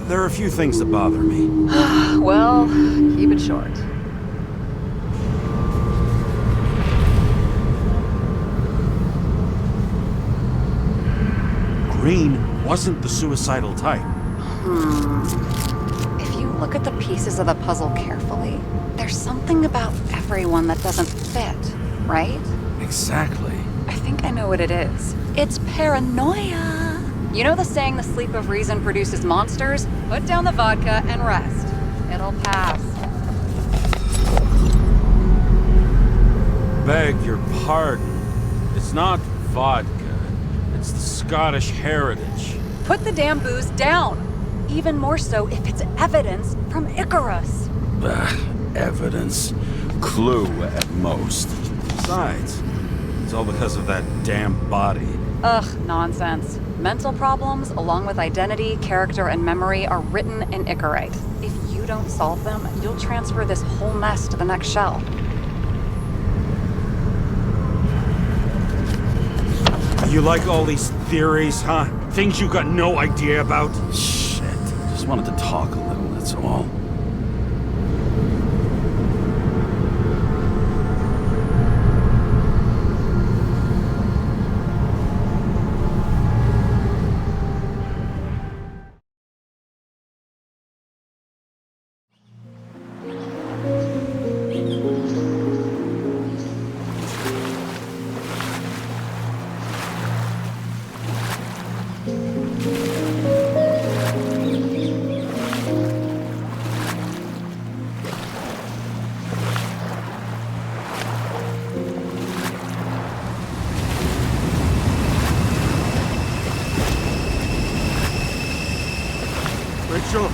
There are a few things that bother me. Well, keep it short. Green wasn't the suicidal type. If you look at the pieces of the puzzle carefully, there's something about everyone that doesn't fit, right? Exactly. I think I know what it is. It's paranoia. You know the saying the sleep of reason produces monsters? Put down the vodka and rest. It'll pass. Beg your pardon. It's not vodka. It's the Scottish heritage. Put the damn booze down. Even more so if it's evidence from Icarus. evidence. Clue at most. Besides, it's all because of that damn body. Ugh, nonsense. Mental problems, along with identity, character, and memory, are written in Icarite. If you don't solve them, you'll transfer this whole mess to the next shell. You like all these theories, huh? Things you got no idea about? Shit. Just wanted to talk a little, that's all. Rachel?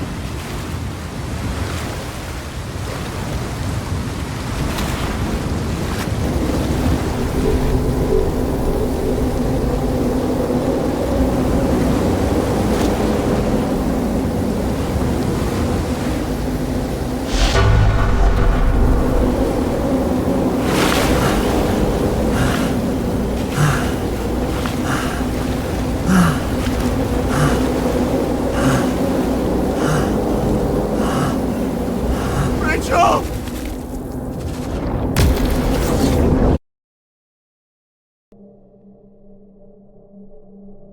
Rachel!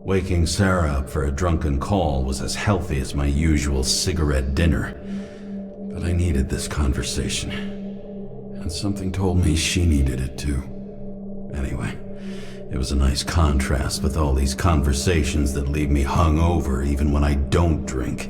Waking Sarah up for a drunken call was as healthy as my usual cigarette dinner. But I needed this conversation. And something told me she needed it too. Anyway, it was a nice contrast with all these conversations that leave me hungover even when I don't drink.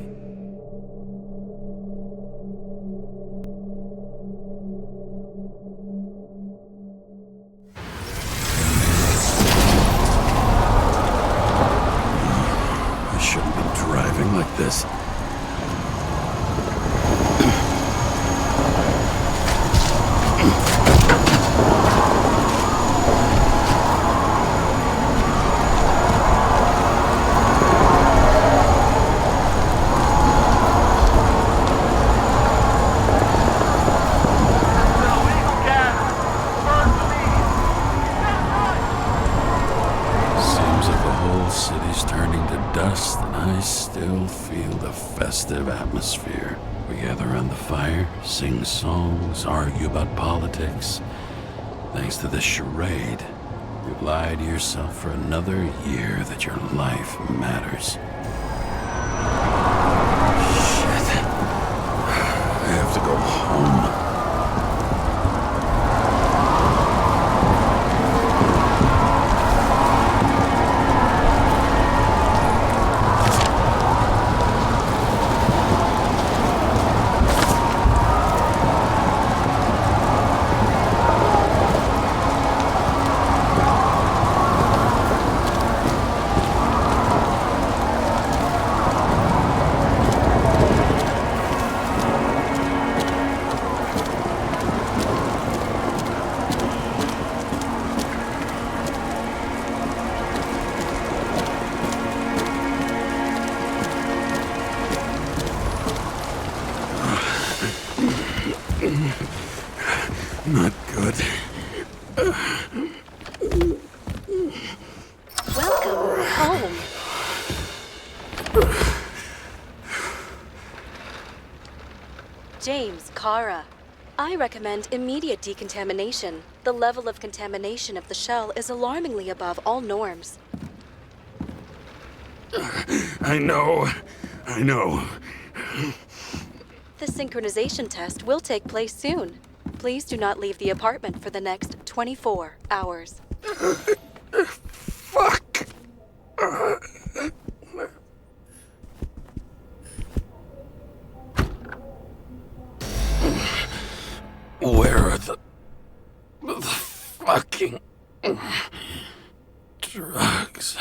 I shouldn't be driving like this. Seems like the whole city's turning to dust, and I still feel the festive atmosphere. We gather around the fire, sing songs, argue about politics. Thanks to this charade, you lie to yourself for another year that your life matters. Shit. I have to go home. Not good. Welcome home. James Karra. I recommend immediate decontamination. The level of contamination of the shell is alarmingly above all norms. I know. The synchronization test will take place soon. Please do not leave the apartment for the next 24 hours. Fuck! Where are the fucking drugs?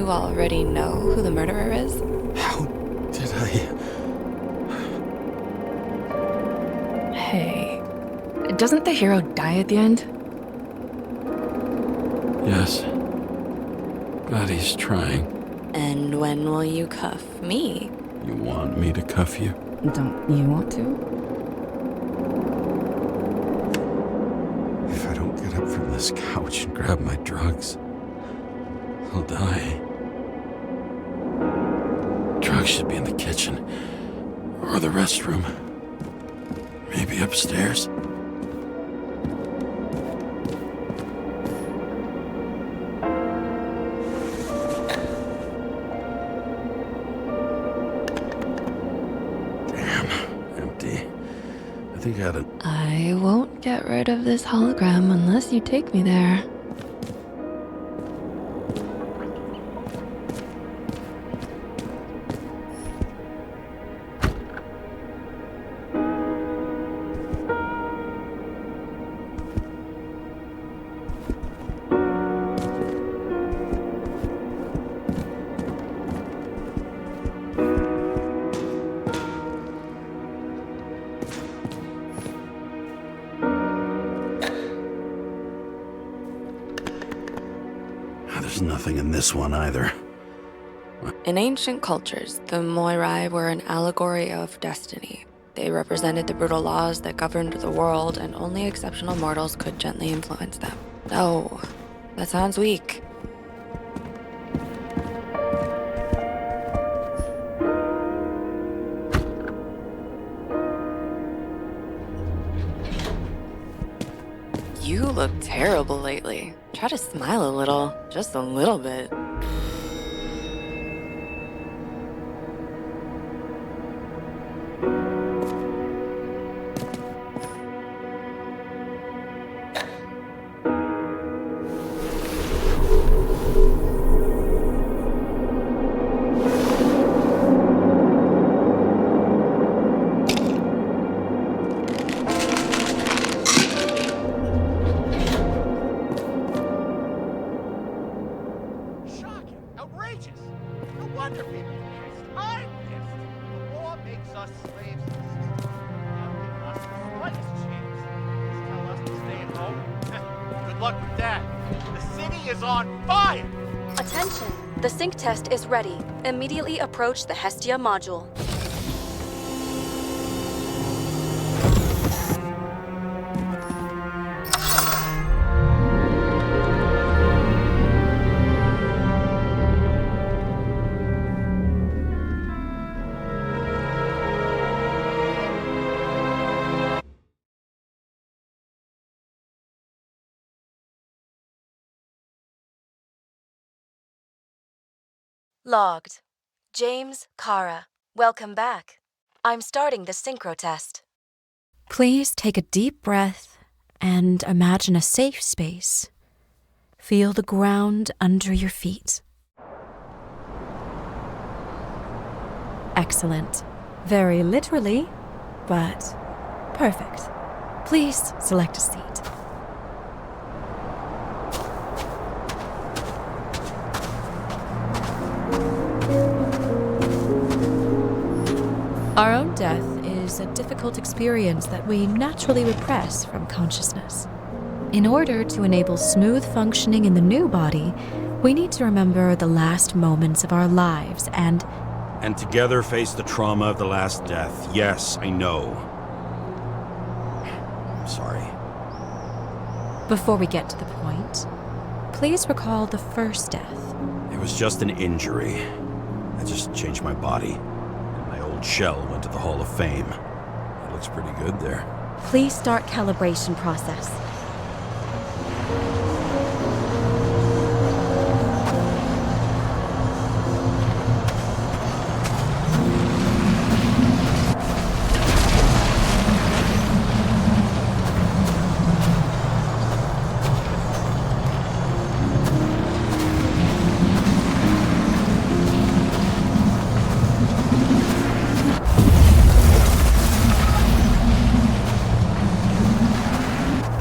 you already know who the murderer is? How did I... Hey, doesn't the hero die at the end? Yes. But he's trying. And when will you cuff me? You want me to cuff you? Don't you want to? If I don't get up from this couch and grab my drugs, I'll die. Drugs should be in the kitchen. Or the restroom. Maybe upstairs. I think I had I won't get rid of this hologram unless you take me there. There's nothing in this one either. In ancient cultures, the Moirai were an allegory of destiny. They represented the brutal laws that governed the world, and only exceptional mortals could gently influence them. Oh, that sounds weak. You look terrible lately. Try to smile a little, just a little bit. Attention! The sync test is ready. Immediately approach the Hestia module. Logged. James Karra. Welcome back. I'm starting the synchro test. Please take a deep breath and imagine a safe space. Feel the ground under your feet. Excellent. Very literally, but perfect. Please select a seat. Our own death is a difficult experience that we naturally repress from consciousness. In order to enable smooth functioning in the new body, we need to remember the last moments of our lives and together face the trauma of the last death. Yes, I know. I'm sorry. Before we get to the point, please recall the first death. It was just an injury. I just changed my body. Shell went to the Hall of Fame. It looks pretty good there. Please start calibration process.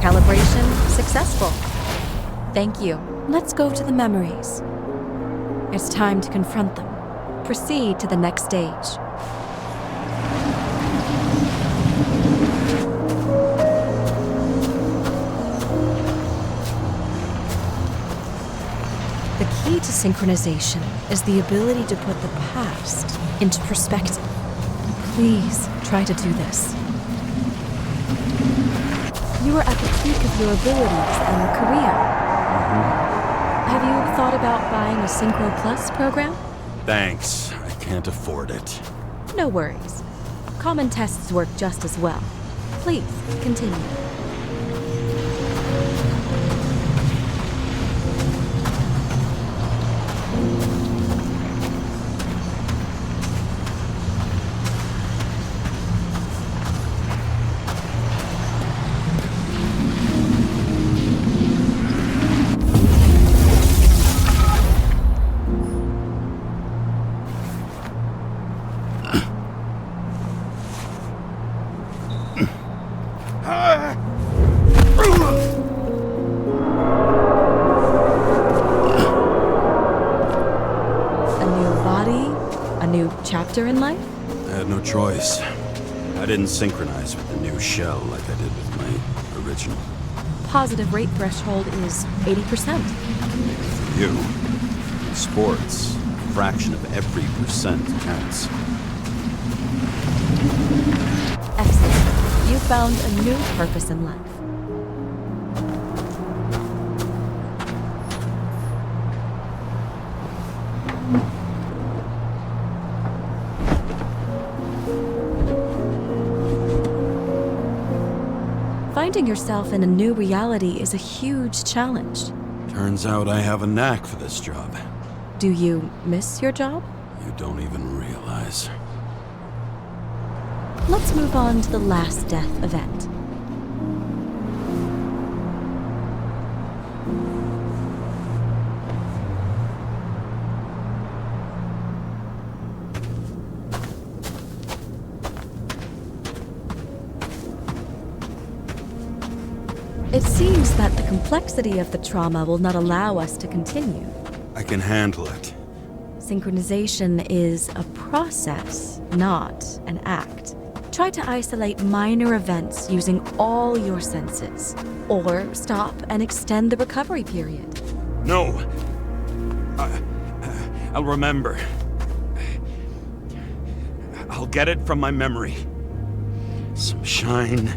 Calibration successful. Thank you. Let's go to the memories. It's time to confront them. Proceed to the next stage. The key to synchronization is the ability to put the past into perspective. Please try to do this. You are at the peak of your abilities and career. Have you thought about buying a Synchro Plus program? Thanks. I can't afford it. No worries. Common tests work just as well. Please, continue. Chapter in life? I had no choice. I didn't synchronize with the new shell like I did with my original. Positive rate threshold is 80%. For you, in sports, a fraction of every percent counts. Excellent. You found a new purpose in life. Finding yourself in a new reality is a huge challenge. Turns out I have a knack for this job. Do you miss your job? You don't even realize. Let's move on to the last death event. It seems that the complexity of the trauma will not allow us to continue. I can handle it. Synchronization is a process, not an act. Try to isolate minor events using all your senses, or stop and extend the recovery period. No. I'll remember. I'll get it from my memory. Some shine,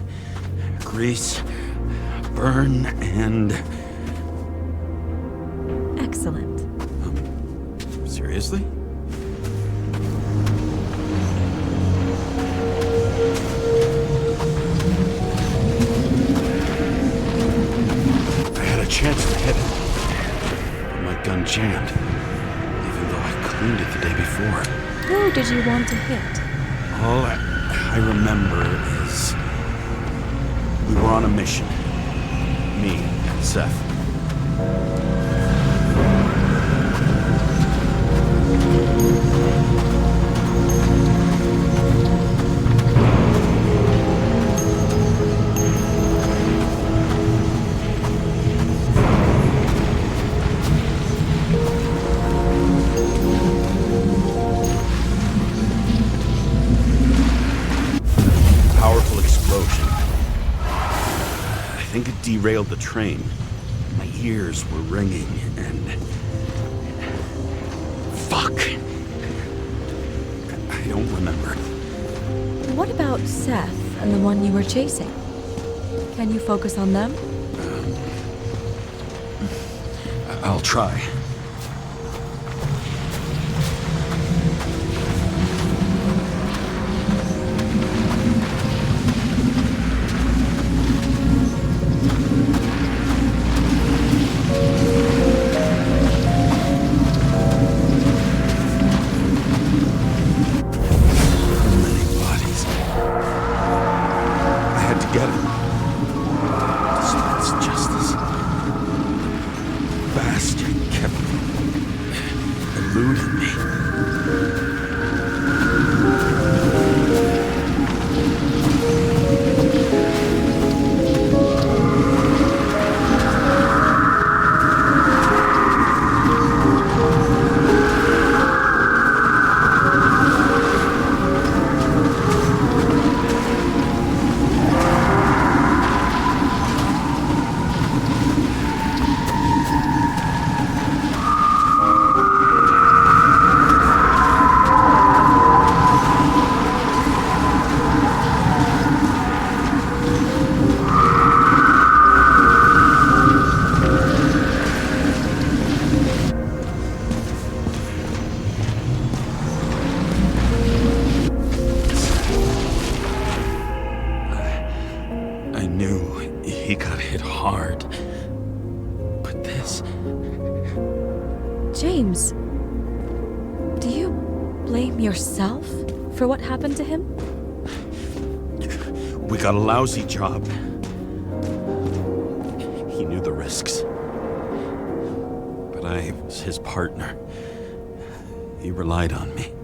grease, burn, and... Excellent. Seriously? I had a chance to hit it, but my gun jammed, even though I cleaned it the day before. Who did you want to hit? All I remember is we were on a mission. Me and Seth. Powerful explosion. I think it derailed the train. My ears were ringing and... Fuck. I don't remember. What about Seth and the one you were chasing? Can you focus on them? I'll try. he got hit hard. But this... James, do you blame yourself for what happened to him? We got a lousy job. He knew the risks. But I was his partner. He relied on me.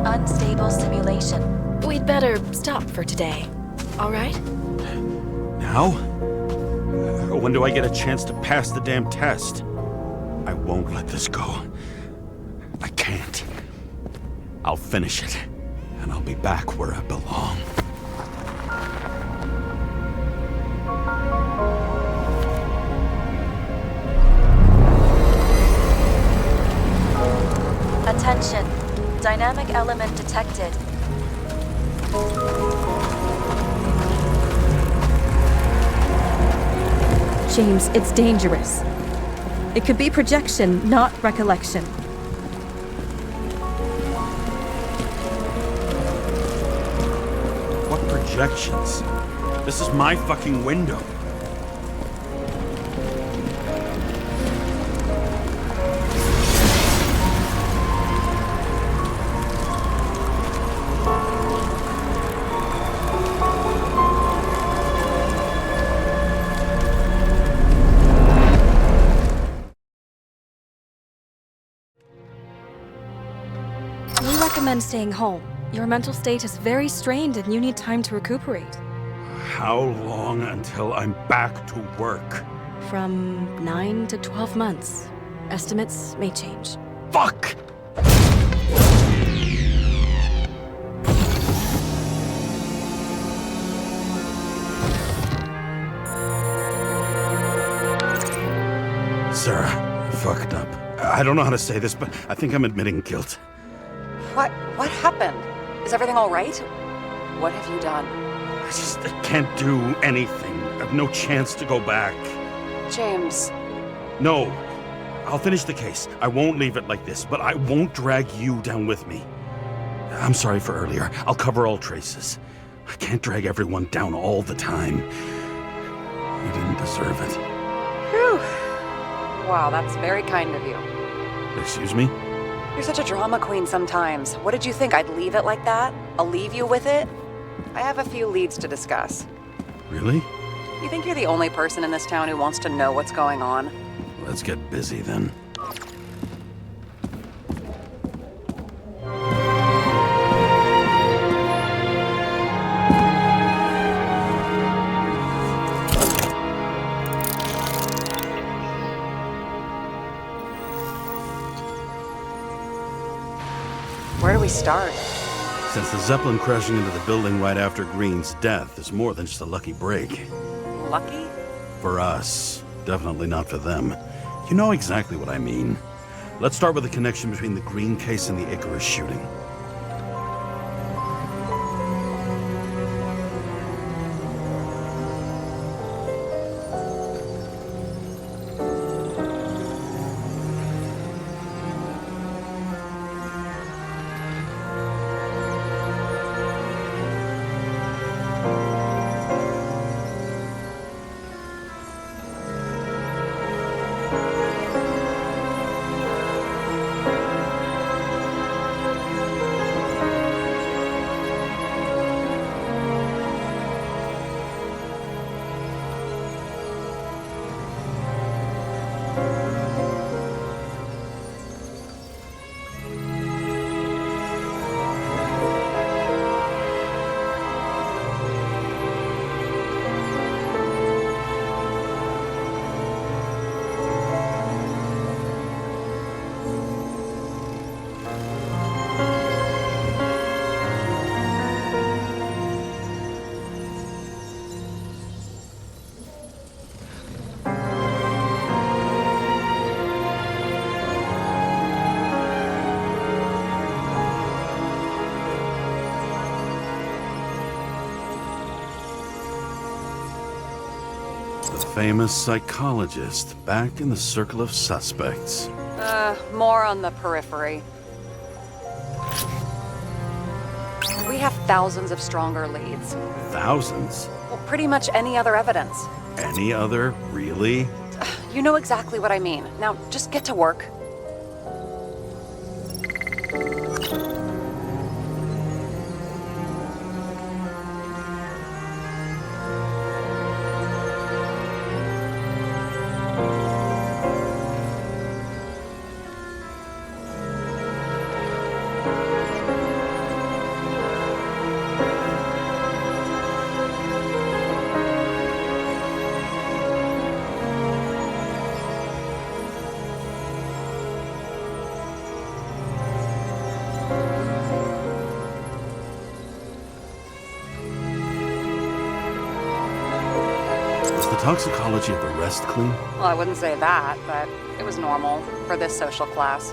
Unstable simulation. We'd better stop for today. All right? Now? When do I get a chance to pass the damn test? I won't let this go. I can't. I'll finish it, and I'll be back where I belong. Attention. Dynamic element detected. James, it's dangerous. It could be projection, not recollection. What projections? This is my fucking window. We recommend staying home. Your mental state is very strained and you need time to recuperate. How long until I'm back to work? From 9 to 12 months. Estimates may change. Fuck! Sarah, I fucked up. I don't know how to say this, but I think I'm admitting guilt. What happened? Is everything all right? What have you done? I can't do anything. I have no chance to go back. James. No. I'll finish the case. I won't leave it like this, but I won't drag you down with me. I'm sorry for earlier. I'll cover all traces. I can't drag everyone down all the time. You didn't deserve it. Whew. Wow, that's very kind of you. Excuse me? You're such a drama queen sometimes. What did you think, I'd leave it like that? I'll leave you with it? I have a few leads to discuss. Really? You think you're the only person in this town who wants to know what's going on? Let's get busy then. Where do we start? Since the Zeppelin crashing into the building right after Green's death is more than just a lucky break. Lucky? For us. Definitely not for them. You know exactly what I mean. Let's start with the connection between the Green case and the Icarus shooting. The famous psychologist, back in the circle of suspects. More on the periphery. We have thousands of stronger leads. Thousands? Well, pretty much any other evidence. Any other? Really? You know exactly what I mean. Now, just get to work. Toxicology of the rest clean? Well, I wouldn't say that, but it was normal for this social class.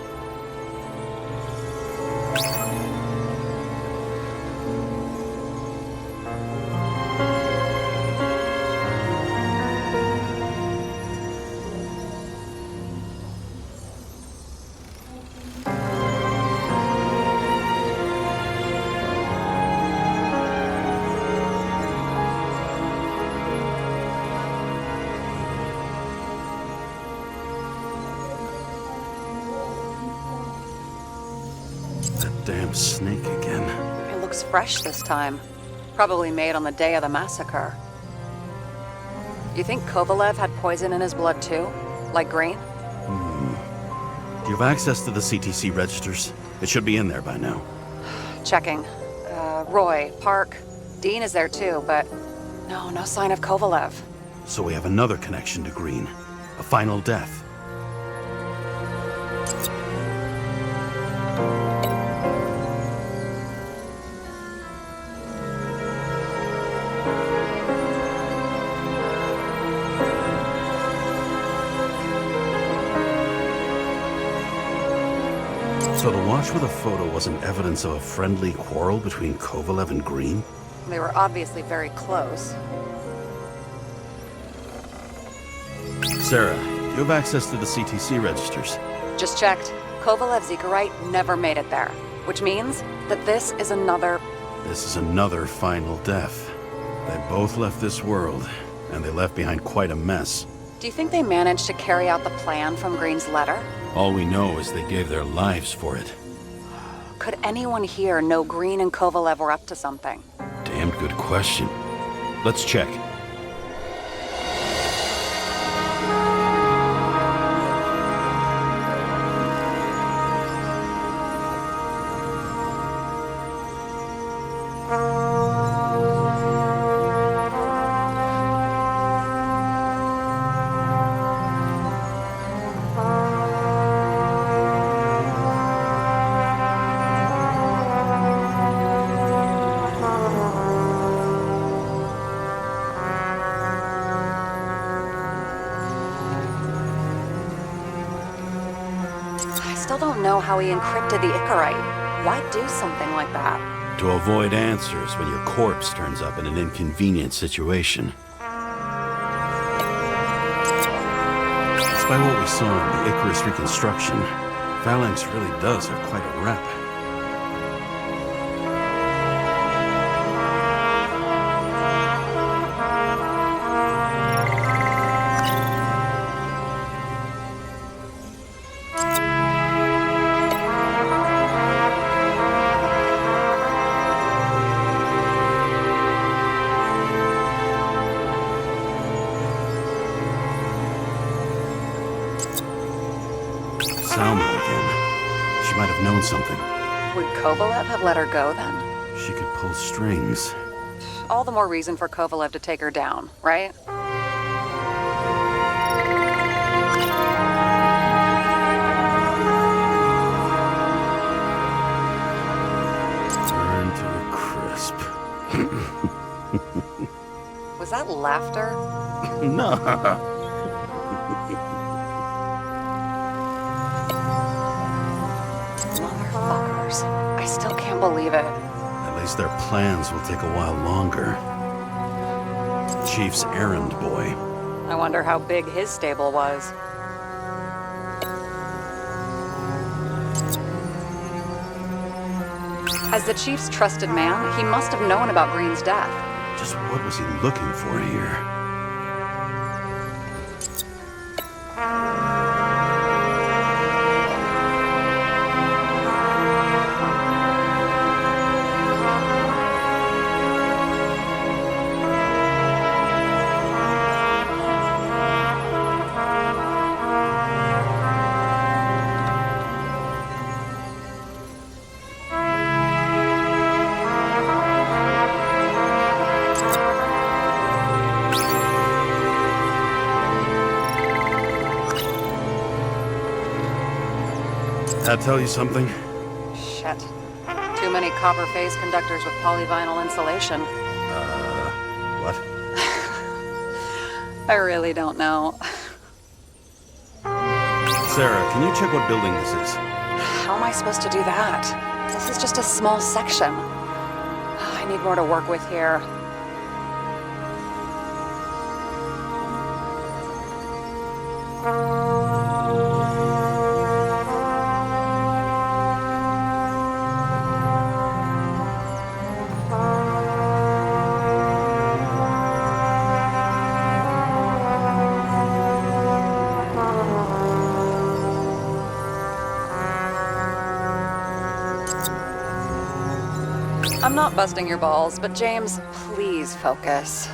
Damn snake again. It looks fresh this time. Probably made on the day of the massacre. You think Kovalev had poison in his blood too? Like Green? Do you have access to the CTC registers? It should be in there by now. Checking. Roy, Park, Dean is there too, but no sign of Kovalev. So we have another connection to Green. A final death. So the watch with a photo wasn't evidence of a friendly quarrel between Kovalev and Green? They were obviously very close. Sarah, do you have access to the CTC registers? Just checked. Kovalev's Zekarite never made it there, which means that this is another final death. They both left this world, and they left behind quite a mess. Do you think they managed to carry out the plan from Green's letter? All we know is they gave their lives for it. Could anyone here know Green and Kovalev were up to something? Damn good question. Let's check. I still don't know how he encrypted the Icarite. Why do something like that? To avoid answers when your corpse turns up in an inconvenient situation. Despite what we saw in the Icarus reconstruction, Phalanx really does have quite a rep. Salma again. She might have known something. Would Kovalev have let her go then? She could pull strings. All the more reason for Kovalev to take her down, right? Burn to a crisp. Was that laughter? No. Motherfuckers. I still can't believe it. At least their plans will take a while longer. Chief's errand boy. I wonder how big his stable was. As the chief's trusted man, he must have known about Green's death. Just what was he looking for here? That tell you something? Shit. Too many copper phase conductors with polyvinyl insulation. What? I really don't know. Sarah, can you check what building this is? How am I supposed to do that? This is just a small section. I need more to work with here. I'm not busting your balls, but James, please focus.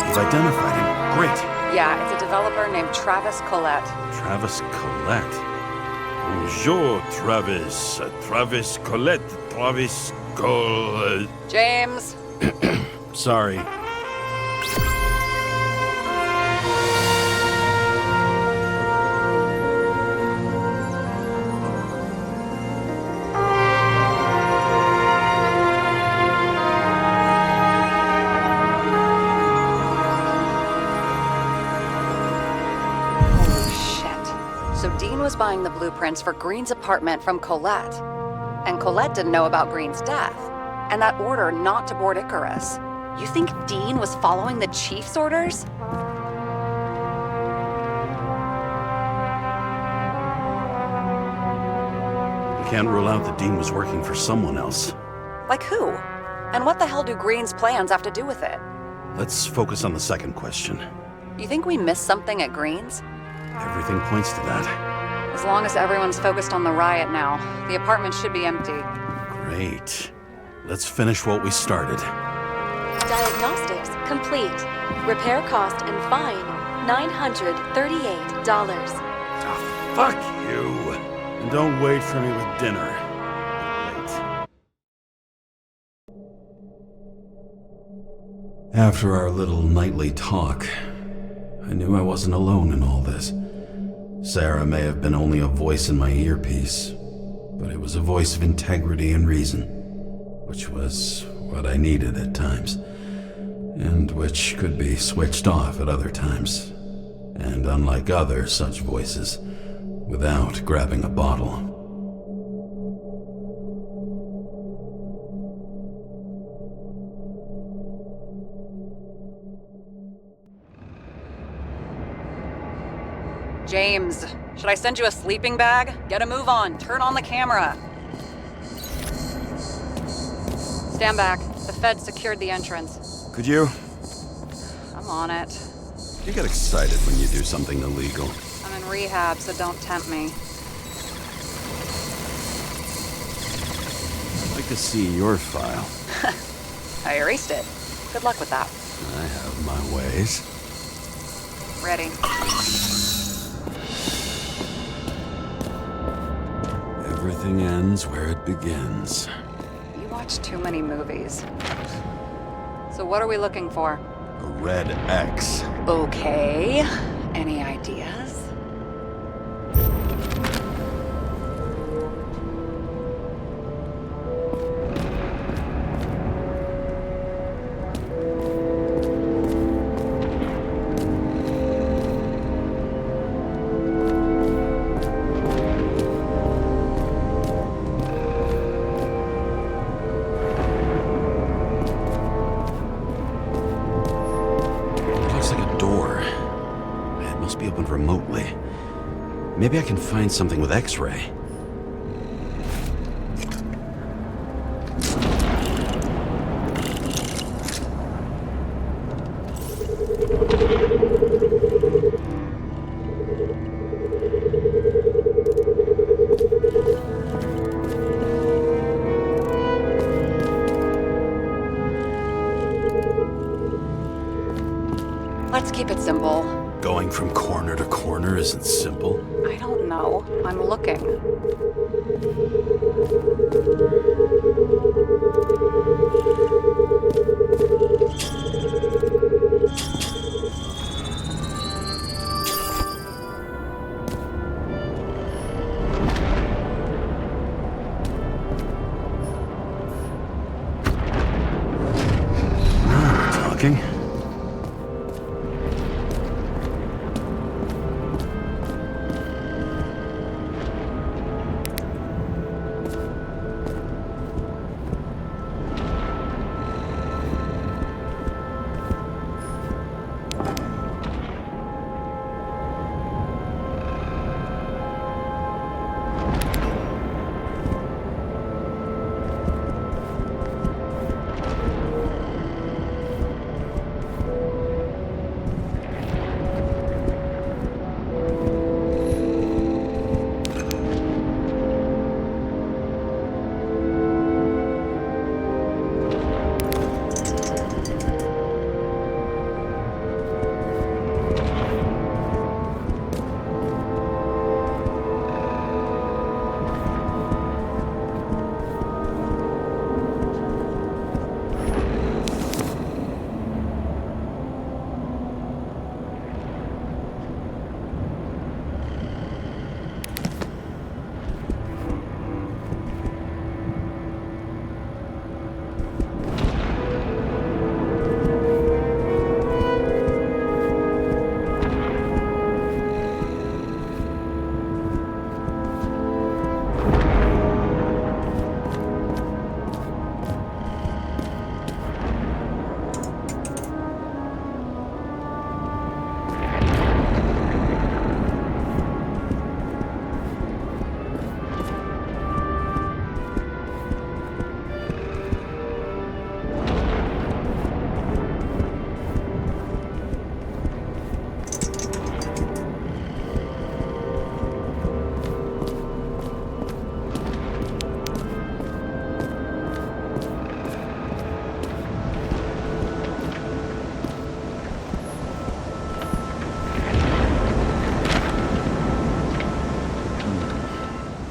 You've identified him. Great. Yeah, it's a developer named Travis Collette. Travis Collette. Bonjour, Travis. Travis Colette. Travis Col... James! Sorry. Was buying the blueprints for Green's apartment from Colette. And Colette didn't know about Green's death, and that order not to board Icarus. You think Dean was following the chief's orders? We can't rule out that Dean was working for someone else. Like who? And what the hell do Green's plans have to do with it? Let's focus on the second question. You think we missed something at Green's? Everything points to that. As long as everyone's focused on the riot now, the apartment should be empty. Great. Let's finish what we started. Diagnostics complete. Repair cost and fine $938. Oh, fuck you! And don't wait for me with dinner. Late. After our little nightly talk, I knew I wasn't alone in all this. Sara may have been only a voice in my earpiece, but it was a voice of integrity and reason, which was what I needed at times, and which could be switched off at other times, and unlike other such voices, without grabbing a bottle. James, should I send you a sleeping bag? Get a move on. Turn on the camera. Stand back. The Fed secured the entrance. Could you? I'm on it. You get excited when you do something illegal. I'm in rehab, so don't tempt me. I'd like to see your file. I erased it. Good luck with that. I have my ways. Ready. Everything ends where it begins. You watch too many movies. So what are we looking for? A red X. Okay. Any ideas? Remotely. Maybe I can find something with X-ray. Let's keep it simple. Going from corner to corner isn't simple. I don't know. I'm looking. Talking.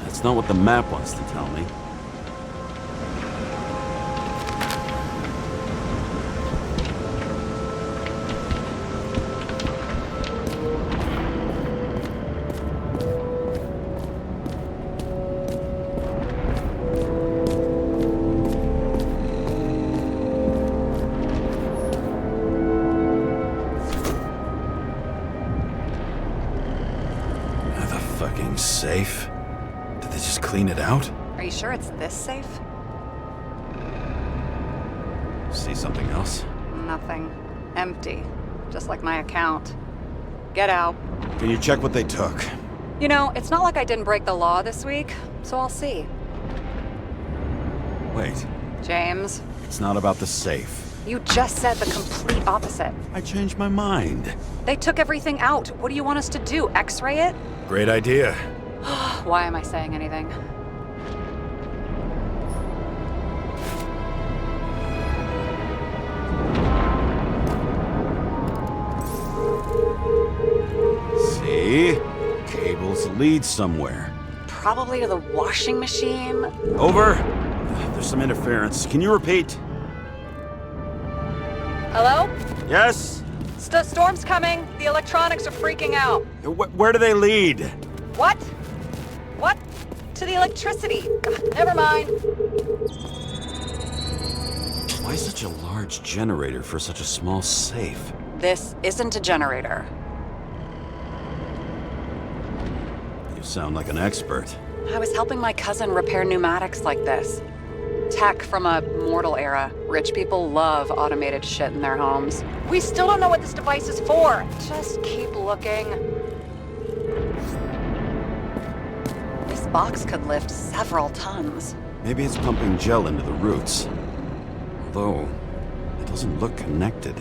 That's not what the map wants to tell me. The fucking safe? Did they just clean it out? Are you sure it's this safe? See something else? Nothing. Empty. Just like my account. Get out. Can you check what they took? You know, it's not like I didn't break the law this week, so I'll see. Wait, James, it's not about the safe. you just said the complete opposite. I changed my mind. They took everything out. What do you want us to do? X-ray it? Great idea. Why am I saying anything? See? Cables lead somewhere. Probably to the washing machine. Over. There's some interference. Can you repeat? Hello? Yes? The storm's coming. The electronics are freaking out. Where do they lead? What? What? To the electricity. Never mind. Why such a large generator for such a small safe? This isn't a generator. You sound like an expert. I was helping my cousin repair pneumatics like this. Tech from a mortal era. Rich people love automated shit in their homes. We still don't know what this device is for. Just keep looking. This box could lift several tons. Maybe it's pumping gel into the roots. Although, it doesn't look connected.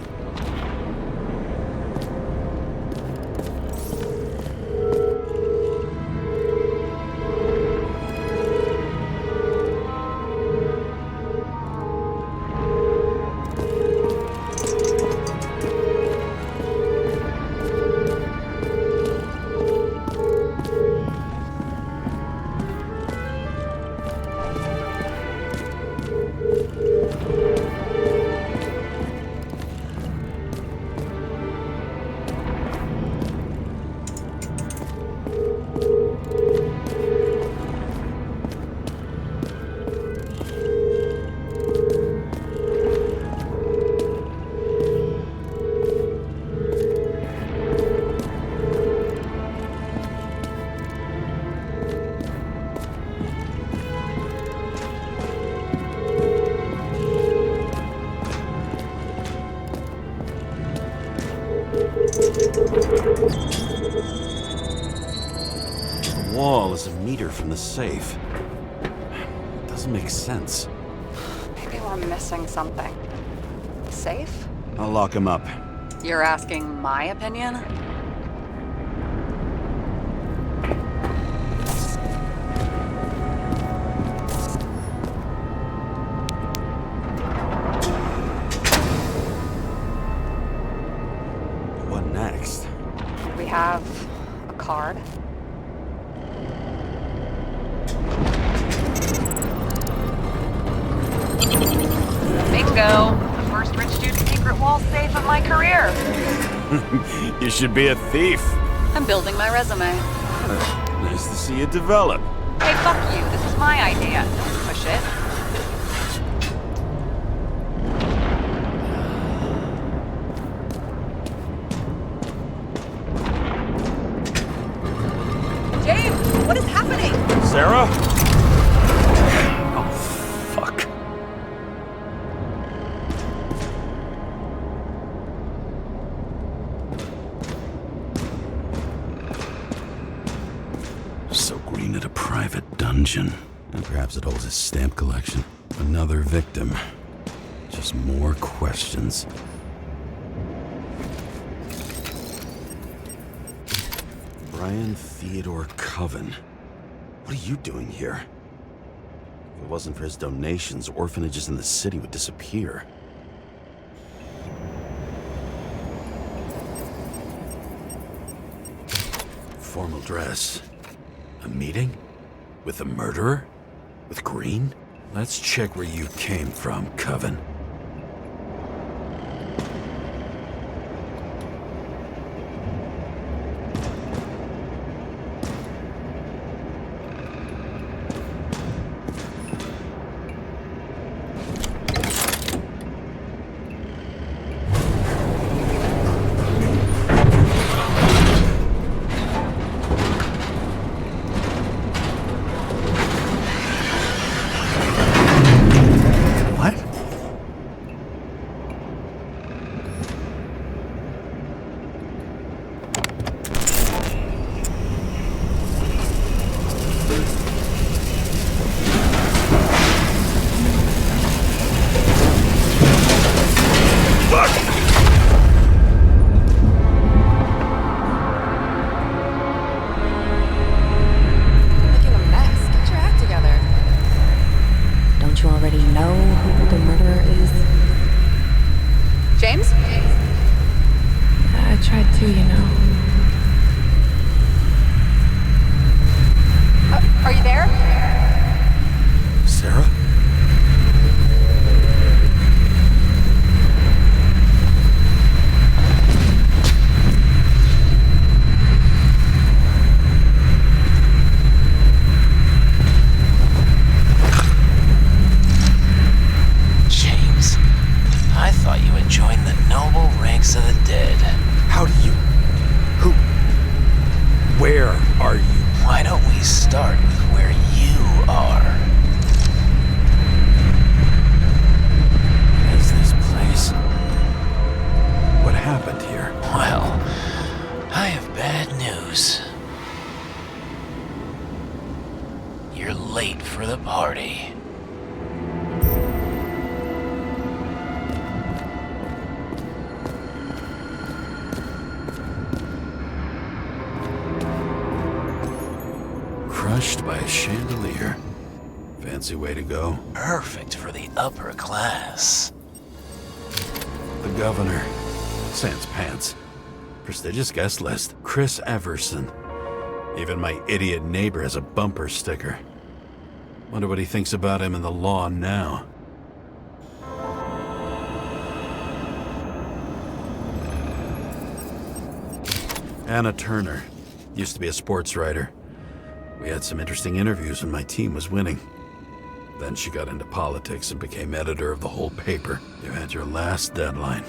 The wall is a meter from the safe. It doesn't make sense. Maybe we're missing something. Safe? I'll lock him up. You're asking my opinion? What next? We have a card. Bingo! The first rich dude's secret wall safe of my career. You should be a thief. I'm building my resume. Nice to see you develop. Hey, fuck you. This is my idea. Don't push it. James, what is happening? Sarah? Oh, fuck. So Green at a private dungeon. And perhaps it holds his stamp collection. Another victim. Just more questions. Brian Theodore Coven. What are you doing here? If it wasn't for his donations, orphanages in the city would disappear. Formal dress. A meeting? With a murderer? With Green? Let's check where you came from, Coven. party. Crushed by a chandelier. Fancy way to go. Perfect for the upper class. The governor. Sans pants. Prestigious guest list. Chris Everson. Even my idiot neighbor has a bumper sticker. Wonder what he thinks about him in the law now. Anna Turner. Used to be a sports writer. We had some interesting interviews when my team was winning. Then she got into politics and became editor of the whole paper. You had your last deadline.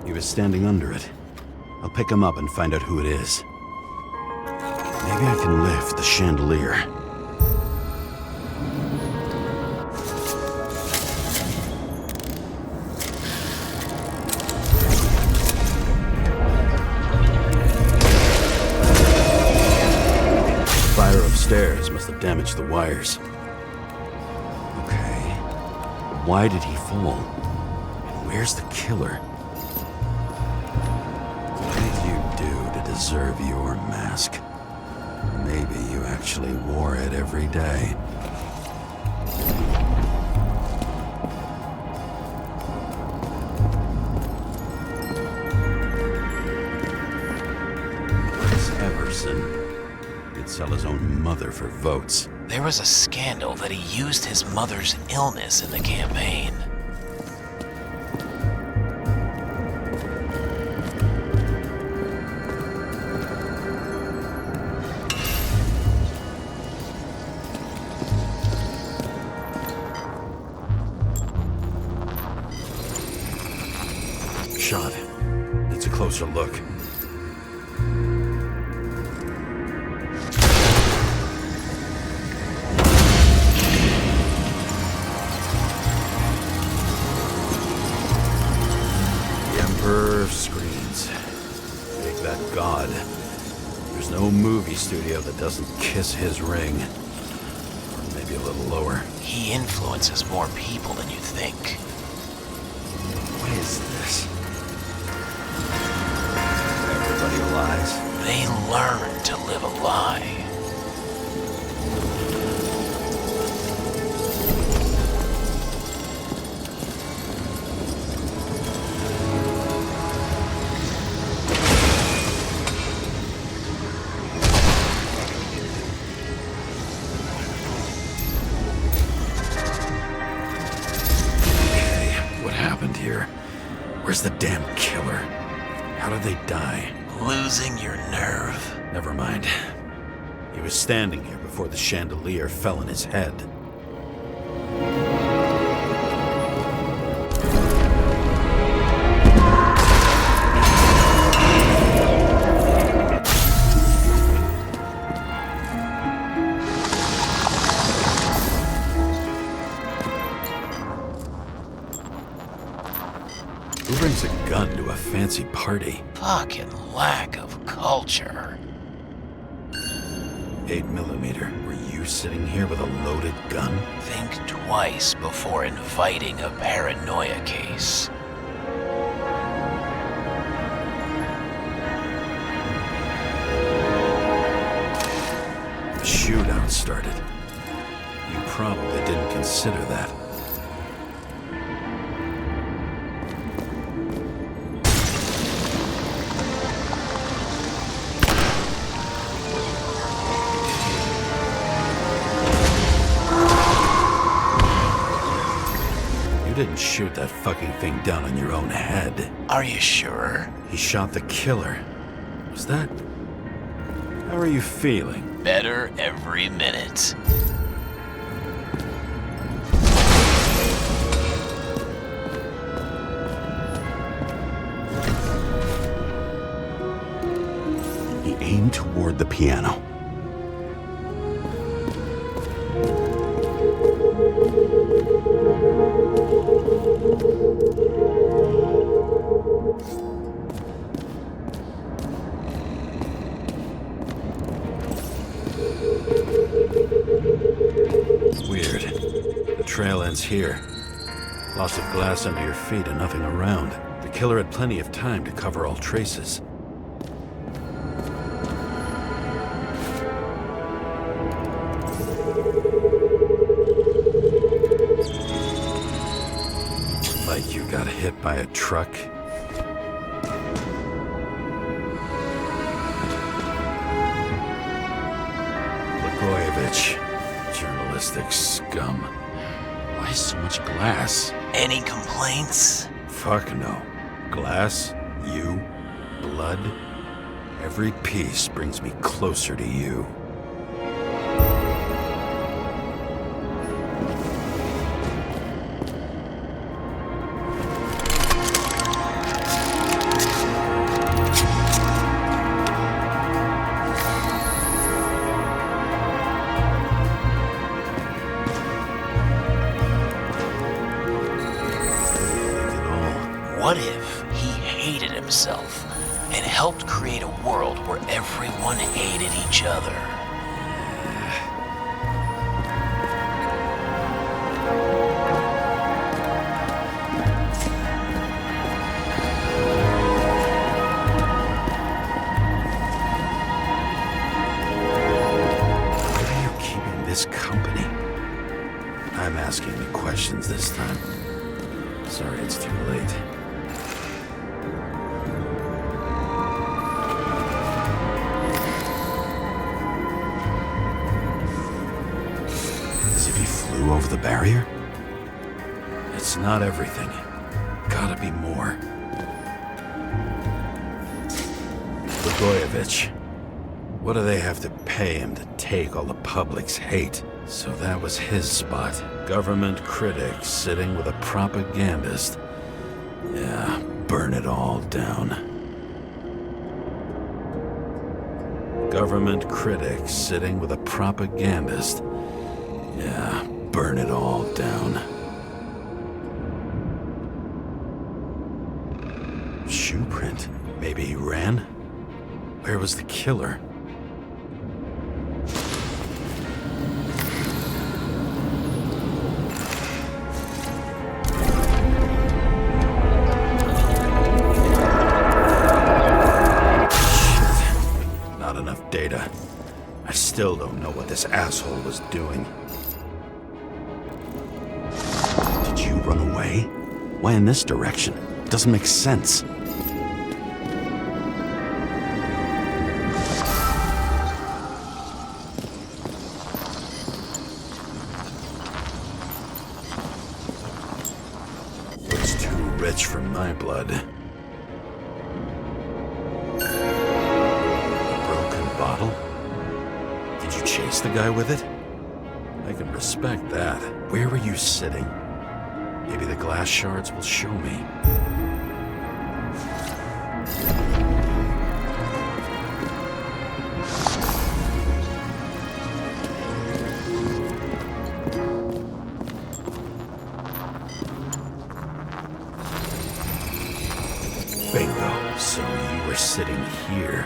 He was standing under it. I'll pick him up and find out who it is. Maybe I can lift the chandelier. Fire upstairs must have damaged the wires. Okay. Why did he fall? And where's the killer? What did you do to deserve your mask? Maybe you actually wore it every day. Chris Everson. He'd sell his own mother for votes. There was a scandal that he used his mother's illness in the campaign. Shot. Needs a closer look. The Emperor of Screens. Take that god. There's no movie studio that doesn't kiss his ring. Or maybe a little lower. He influences more people than you think. What is this? Everybody lies. They learn to live a lie. What happened here? Where's the damn killer? How did they die? Losing your nerve. Never mind. He was standing here before the chandelier fell on his head. Who brings a gun to a fancy party? Fucking lack of culture. 8mm. Were you sitting here with a loaded gun? Think twice before inviting a paranoia case. The shootout started. You probably didn't consider that. You didn't shoot that fucking thing down on your own head. Are you sure? He shot the killer. Was that... How are you feeling? Better every minute. He aimed toward the piano. here. Loss of glass under your feet and nothing around. The killer had plenty of time to cover all traces. Like you got hit by a truck. Blagojevich, journalistic scum. Why so much glass? Any complaints? Fuck no. Glass, you, blood. Every piece brings me closer to you. What if he hated himself and helped create a world where everyone hated each other? Why are you keeping this company? I'm asking the questions this time. Sorry it's too late. Over the barrier? It's not everything. Gotta be more. Blagojevich. What do they have to pay him to take all the public's hate? So that was his spot. Government critic sitting with a propagandist. Yeah, burn it all down. Government critic sitting with a propagandist. Yeah, burn it all down. Shoe print. Maybe he ran? Where was the killer? Shit. Not enough data. I still don't know what this asshole was doing. Run away? Why in this direction? It doesn't make sense. It's too rich for my blood. A broken bottle? Did you chase the guy with it? I can respect that. Where were you sitting? Maybe the glass shards will show me. Bingo. So you were sitting here.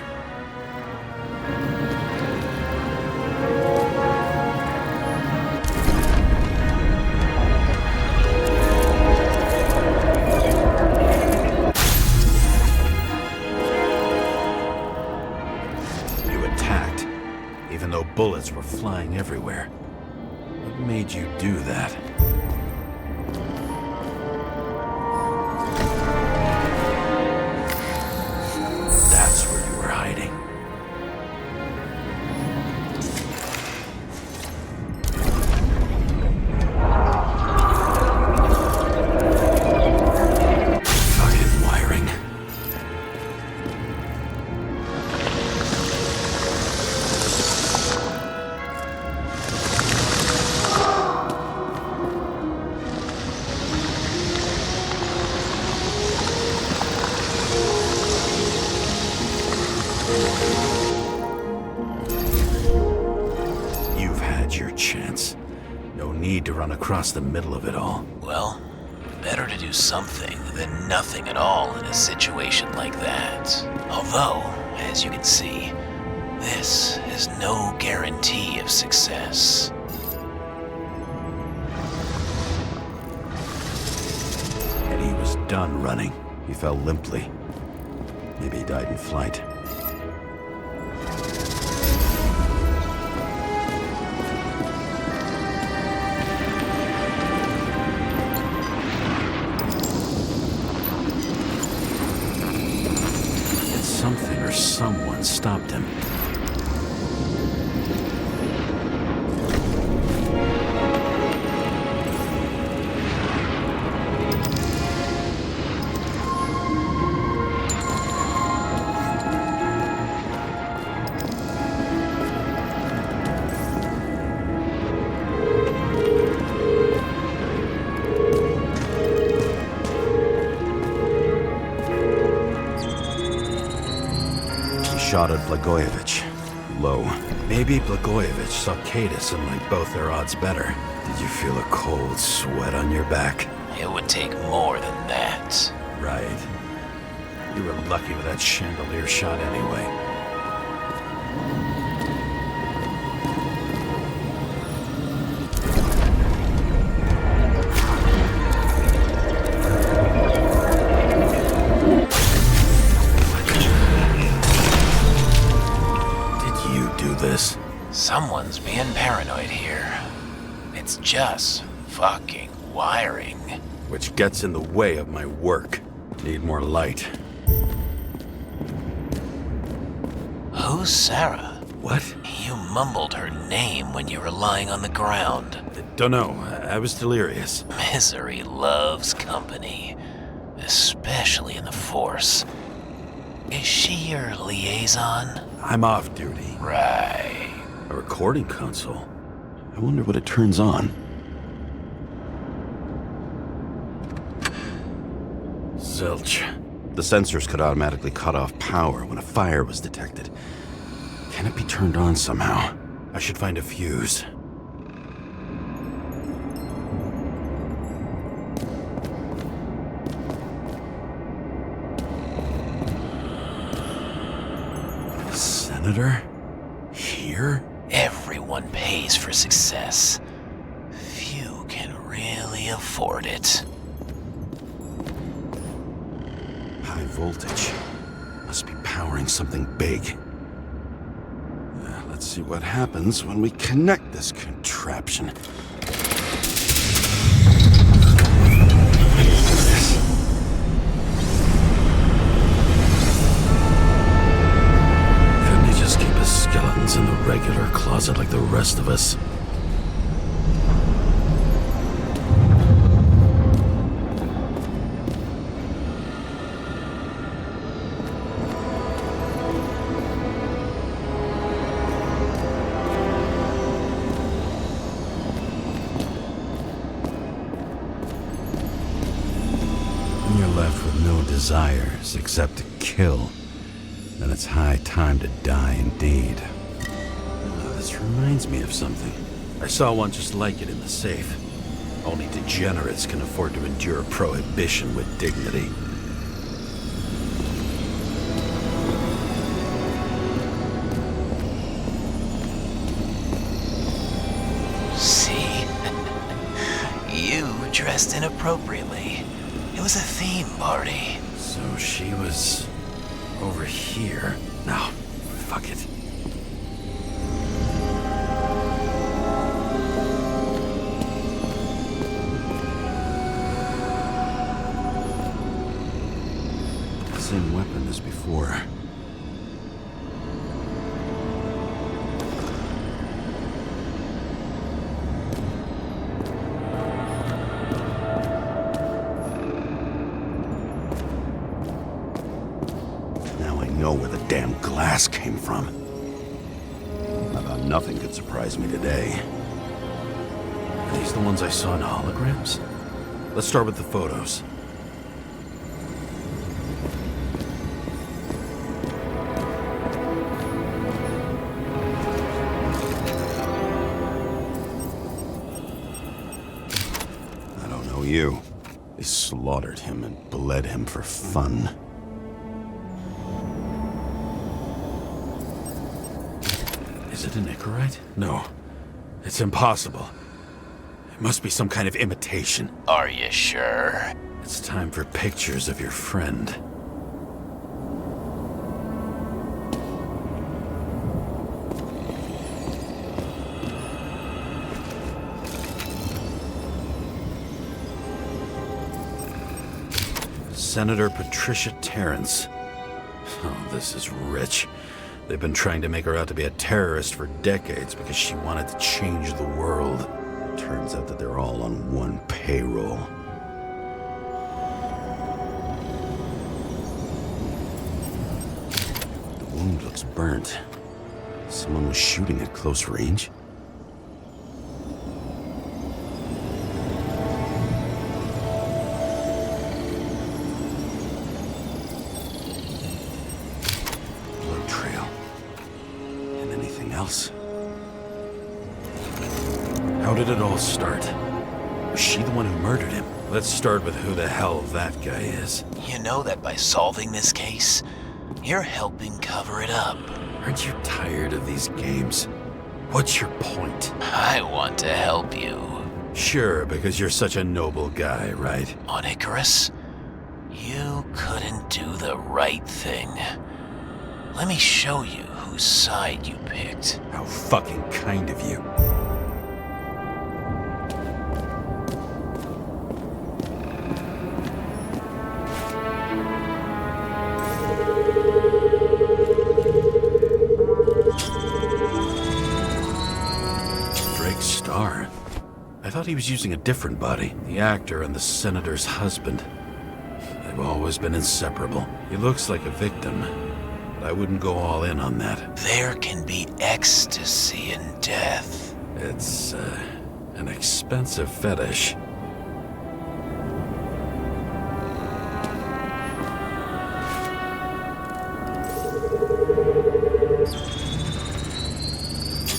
Bullets were flying everywhere. What made you do that? That's where you were hiding. Fucking wiring. To run across the middle of it all. Well, better to do something than nothing at all in a situation like that. Although, as you can see, this is no guarantee of success. done running. He fell limply. Maybe he died in flight. Something or someone stopped him. Shot at Blagojevich. Low. Maybe Blagojevich saw Kadis and liked both their odds better. Did you feel a cold sweat on your back? It would take more than that. Right. You were lucky with that chandelier shot anyway. Someone's being paranoid here. It's just fucking wiring. Which gets in the way of my work. Need more light. Who's Sara? What? You mumbled her name when you were lying on the ground. Dunno. I was delirious. Misery loves company. Especially in the Force. Is she your liaison? I'm off duty. Right. A recording console? I wonder what it turns on. Zilch. The sensors could automatically cut off power when a fire was detected. Can it be turned on somehow? I should find a fuse. Senator? Here? Everyone pays for success. Few can really afford it. High voltage. Must be powering something big. Let's see what happens when we connect this contraption. Couldn't he just keep his skeletons in the regular closet like the rest of us? You're left with no desires except to kill. Then it's high time to die indeed. Oh, this reminds me of something. I saw one just like it in the safe. Only degenerates can afford to endure prohibition with dignity. See? You dressed inappropriately. It was a theme party. So she was over here. No, fuck it. Same weapon as before. Now I know where the damn glass came from. I thought nothing could surprise me today. Are these the ones I saw in holograms? Let's start with the photos. You. They slaughtered him and bled him for fun. Is it an Icarite? No. It's impossible. It must be some kind of imitation. Are you sure? It's time for pictures of your friend. Senator Patricia Terrence. Oh, this is rich. They've been trying to make her out to be a terrorist for decades because she wanted to change the world. Turns out that they're all on one payroll. The wound looks burnt. Someone was shooting at close range? Else. How did it all start? Was she the one who murdered him? Let's start with who the hell that guy is. You know that by solving this case, you're helping cover it up. Aren't you tired of these games? What's your point? I want to help you. Sure, because you're such a noble guy, right? On Icarus, you couldn't do the right thing. Let me show you whose side you picked. How fucking kind of you. Drake Starr. I thought he was using a different body. The actor and the senator's husband. They've always been inseparable. He looks like a victim. I wouldn't go all in on that. There can be ecstasy in death. It's, an expensive fetish.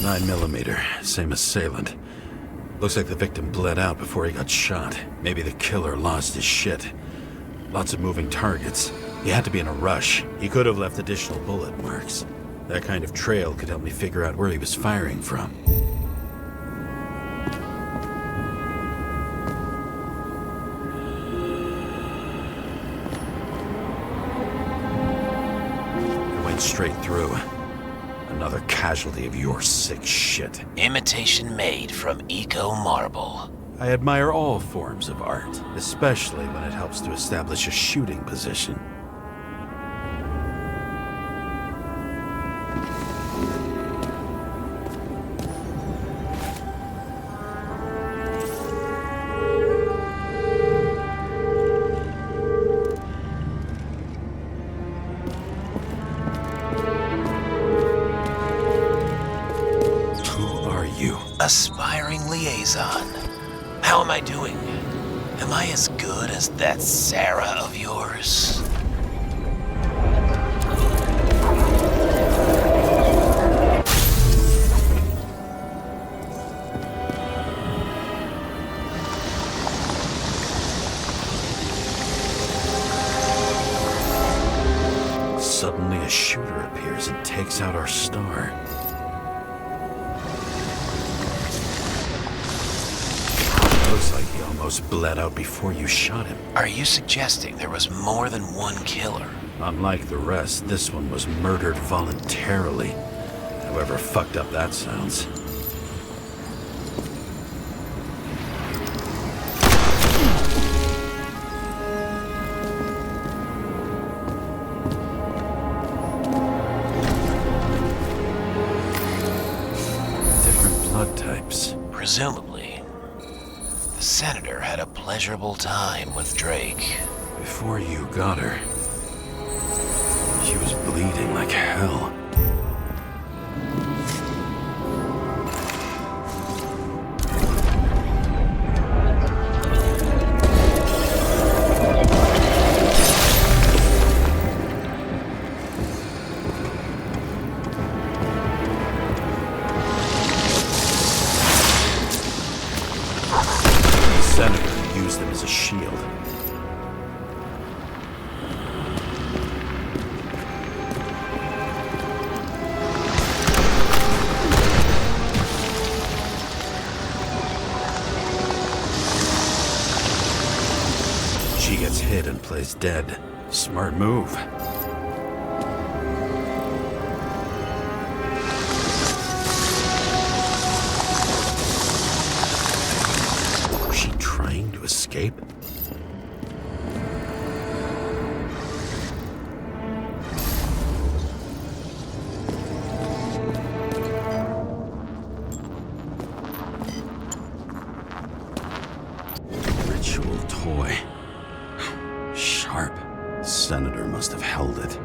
.9mm, same assailant. Looks like the victim bled out before he got shot. Maybe the killer lost his shit. Lots of moving targets. He had to be in a rush. He could have left additional bullet marks. That kind of trail could help me figure out where he was firing from. He went straight through. Another casualty of your sick shit. Imitation made from eco marble. I admire all forms of art, especially when it helps to establish a shooting position. Aspiring liaison. How am I doing? Am I as good as that Sara of yours? Suddenly a shooter appears and takes out our star. Looks like he almost bled out before you shot him. Are you suggesting there was more than one killer? Unlike the rest, this one was murdered voluntarily. However fucked up that sounds. Different blood types. Presumably, the senator had a pleasurable time with Drake. Before you got her, she was bleeding like hell. The senator used them as a shield. plays dead. Smart move. Was she trying to escape? Ritual toy. Sharp. Senator must have held it.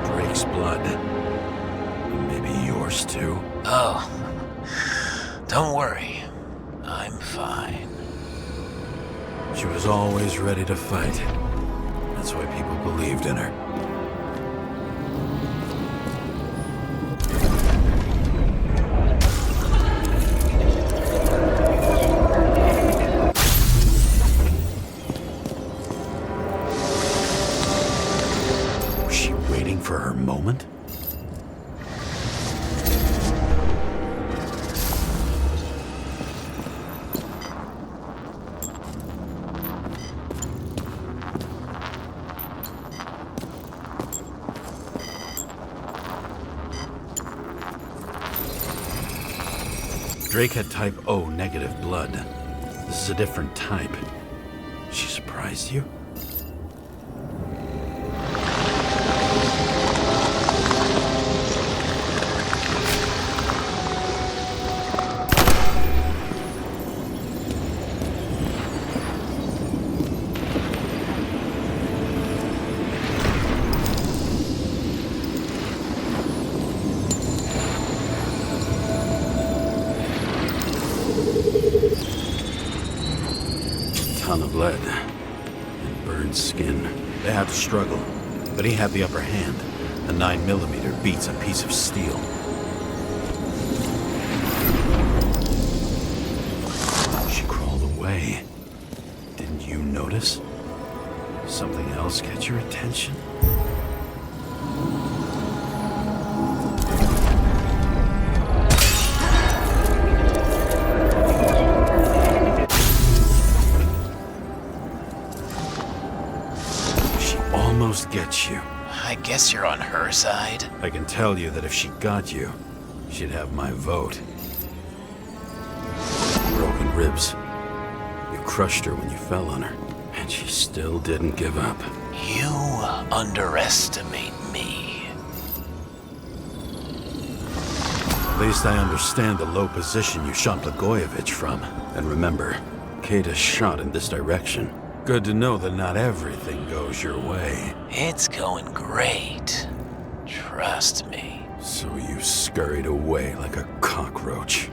Drake's blood. Maybe yours too. Oh, don't worry. I'm fine. She was always ready to fight. That's why people believed in her. Was she waiting for her moment? Drake had type O negative blood. This is a different type. She surprised you? Ton of lead and burned skin. They had to struggle, but he had the upper hand. A 9mm beats a piece of steel. She crawled away. Didn't you notice? Something else get your attention? Almost gets you. I guess you're on her side. I can tell you that if she got you, she'd have my vote. Broken ribs. You crushed her when you fell on her, and she still didn't give up. You underestimate me. At least I understand the low position you shot Blagojevich from. And remember, Kate is shot in this direction. Good to know that not everything goes your way. It's going great. Trust me. So you scurried away like a cockroach.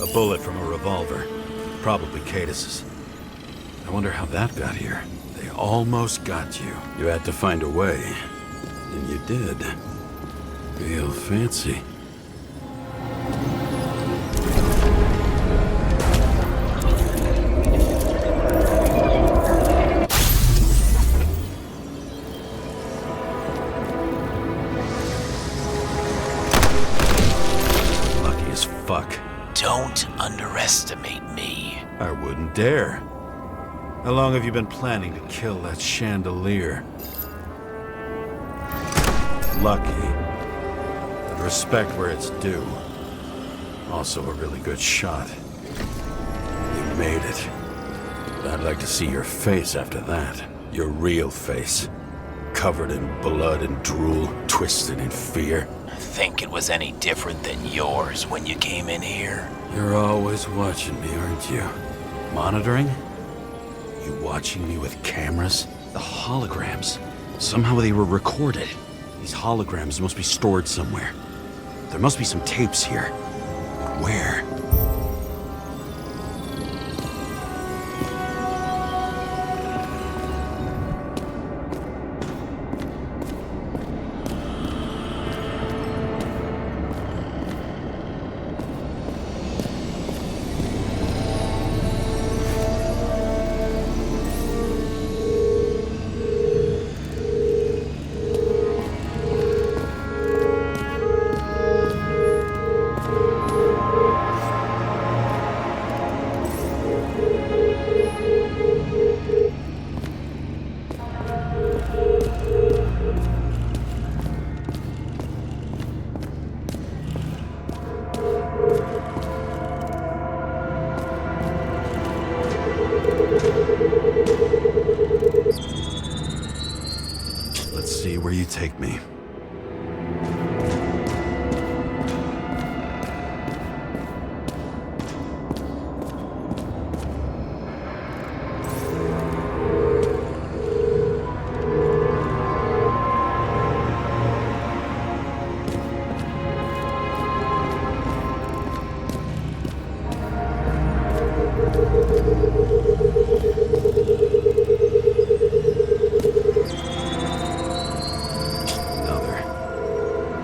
A bullet from a revolver. Probably Cadis's. I wonder how that got here. They almost got you. You had to find a way. And you did. Real fancy. Lucky as fuck. Don't underestimate me. I wouldn't dare. How long have you been planning to kill that chandelier? Lucky. But respect where it's due. Also a really good shot. You made it. But I'd like to see your face after that. Your real face. Covered in blood and drool, twisted in fear. Think it was any different than yours when you came in here? You're always watching me, aren't you? Monitoring? You watching me with cameras? The holograms. Somehow they were recorded. These holograms must be stored somewhere. There must be some tapes here. Where? take me?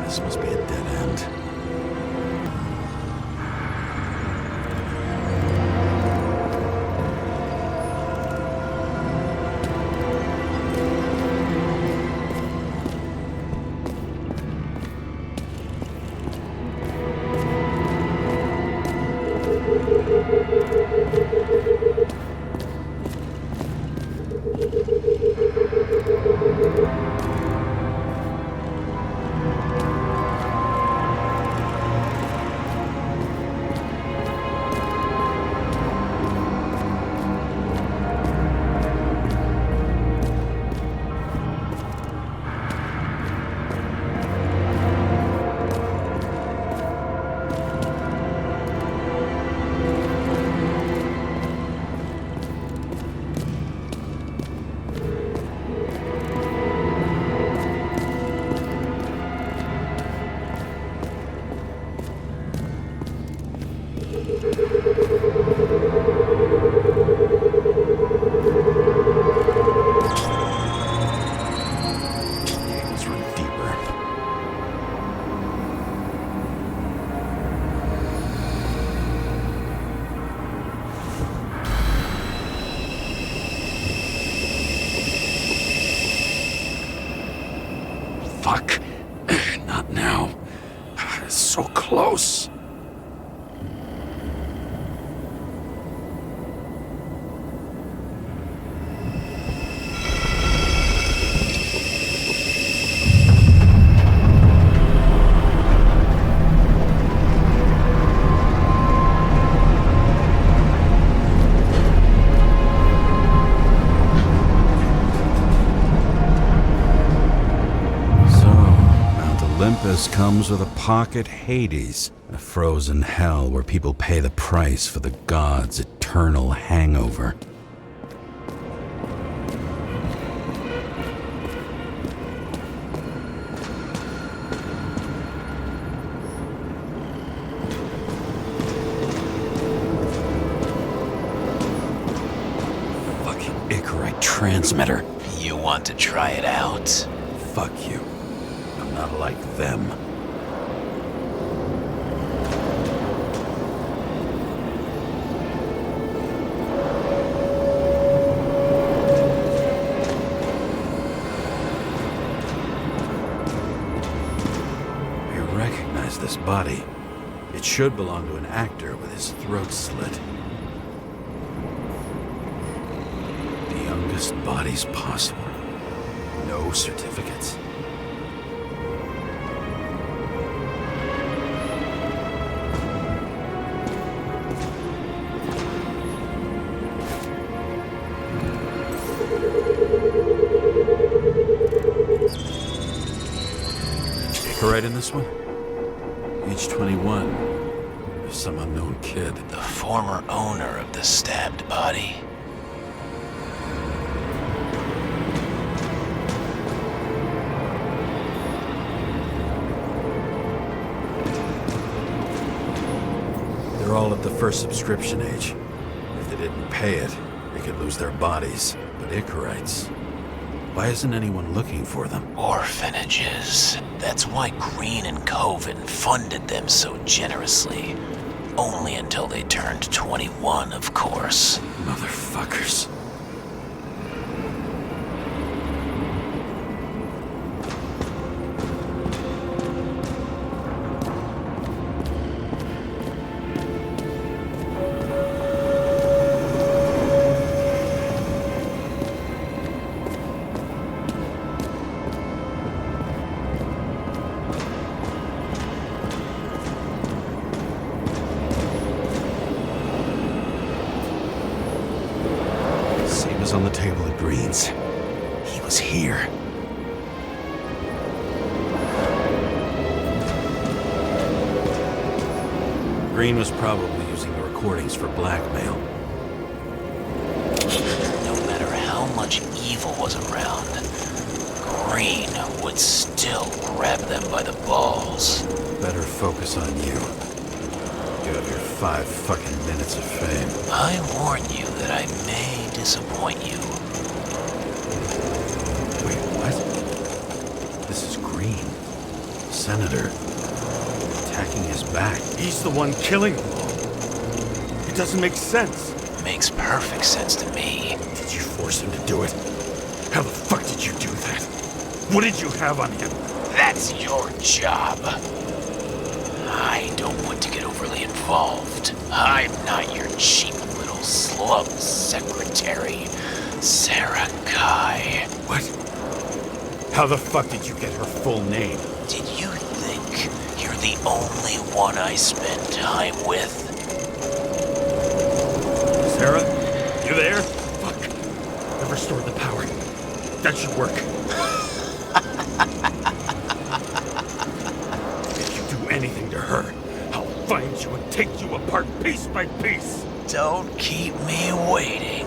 This must be a dead end. Let's run deeper. Fuck. Not now. It's so close. Olympus comes with a pocket Hades, a frozen hell where people pay the price for the gods' eternal hangover. Fucking Icarite transmitter. You want to try it out? Fuck you. I'm not like them. I recognize this body. It should belong to an actor with his throat slit. The youngest bodies possible. No certificates. Right in this one? Age 21. There's some unknown kid. The former owner of the stabbed body. They're all at the first subscription age. If they didn't pay it, they could lose their bodies. But Icarites... why isn't anyone looking for them? Orphanages. That's why Green and Coven funded them so generously. Only until they turned 21, of course. Motherfuckers. On the table at Green's. He was here. Green was probably using the recordings for blackmail. No matter how much evil was around, Green would still grab them by the balls. Better focus on you. You have your 5 fucking minutes of fame. I warn you that I may disappoint you. Wait, what? This is Green. Senator. Attacking his back. He's the one killing them all. It doesn't make sense. Makes perfect sense to me. Did you force him to do it? How the fuck did you do that? What did you have on him? That's your job. I don't want to get overly involved. I'm not your cheap little slum secretary, Sara Kai. What? How the fuck did you get her full name? Did you think you're the only one I spend time with? Sarah? You there? Fuck. I've restored the power. That should work. If you do anything to her, I'll find you and take you apart piece by piece. Don't keep me waiting.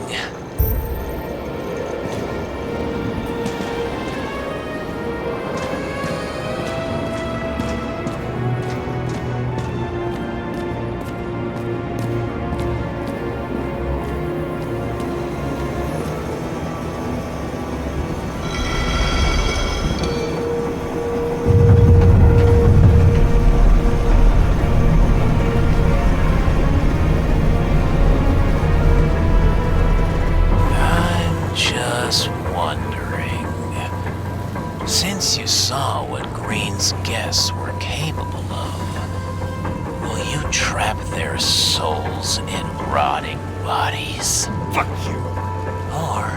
Since you saw what Green's guests were capable of, will you trap their souls in rotting bodies? Fuck you! Or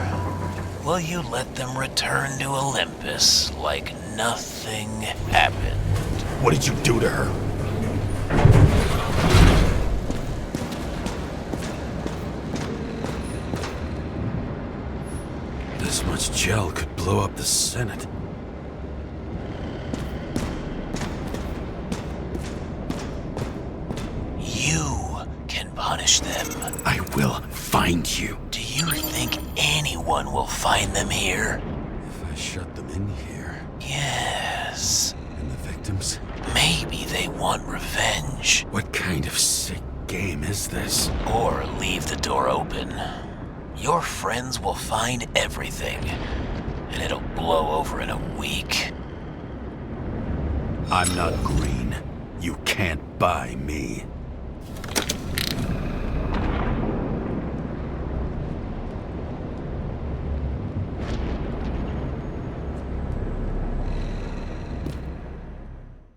will you let them return to Olympus like nothing happened? What did you do to her? This much gel could blow up the Senate. You can punish them. I will find you. Do you think anyone will find them here? If I shut them in here... Yes. And the victims? Maybe they want revenge. What kind of sick game is this? Or leave the door open. Your friends will find everything, and it'll blow over in a week. I'm not Green. You can't buy me.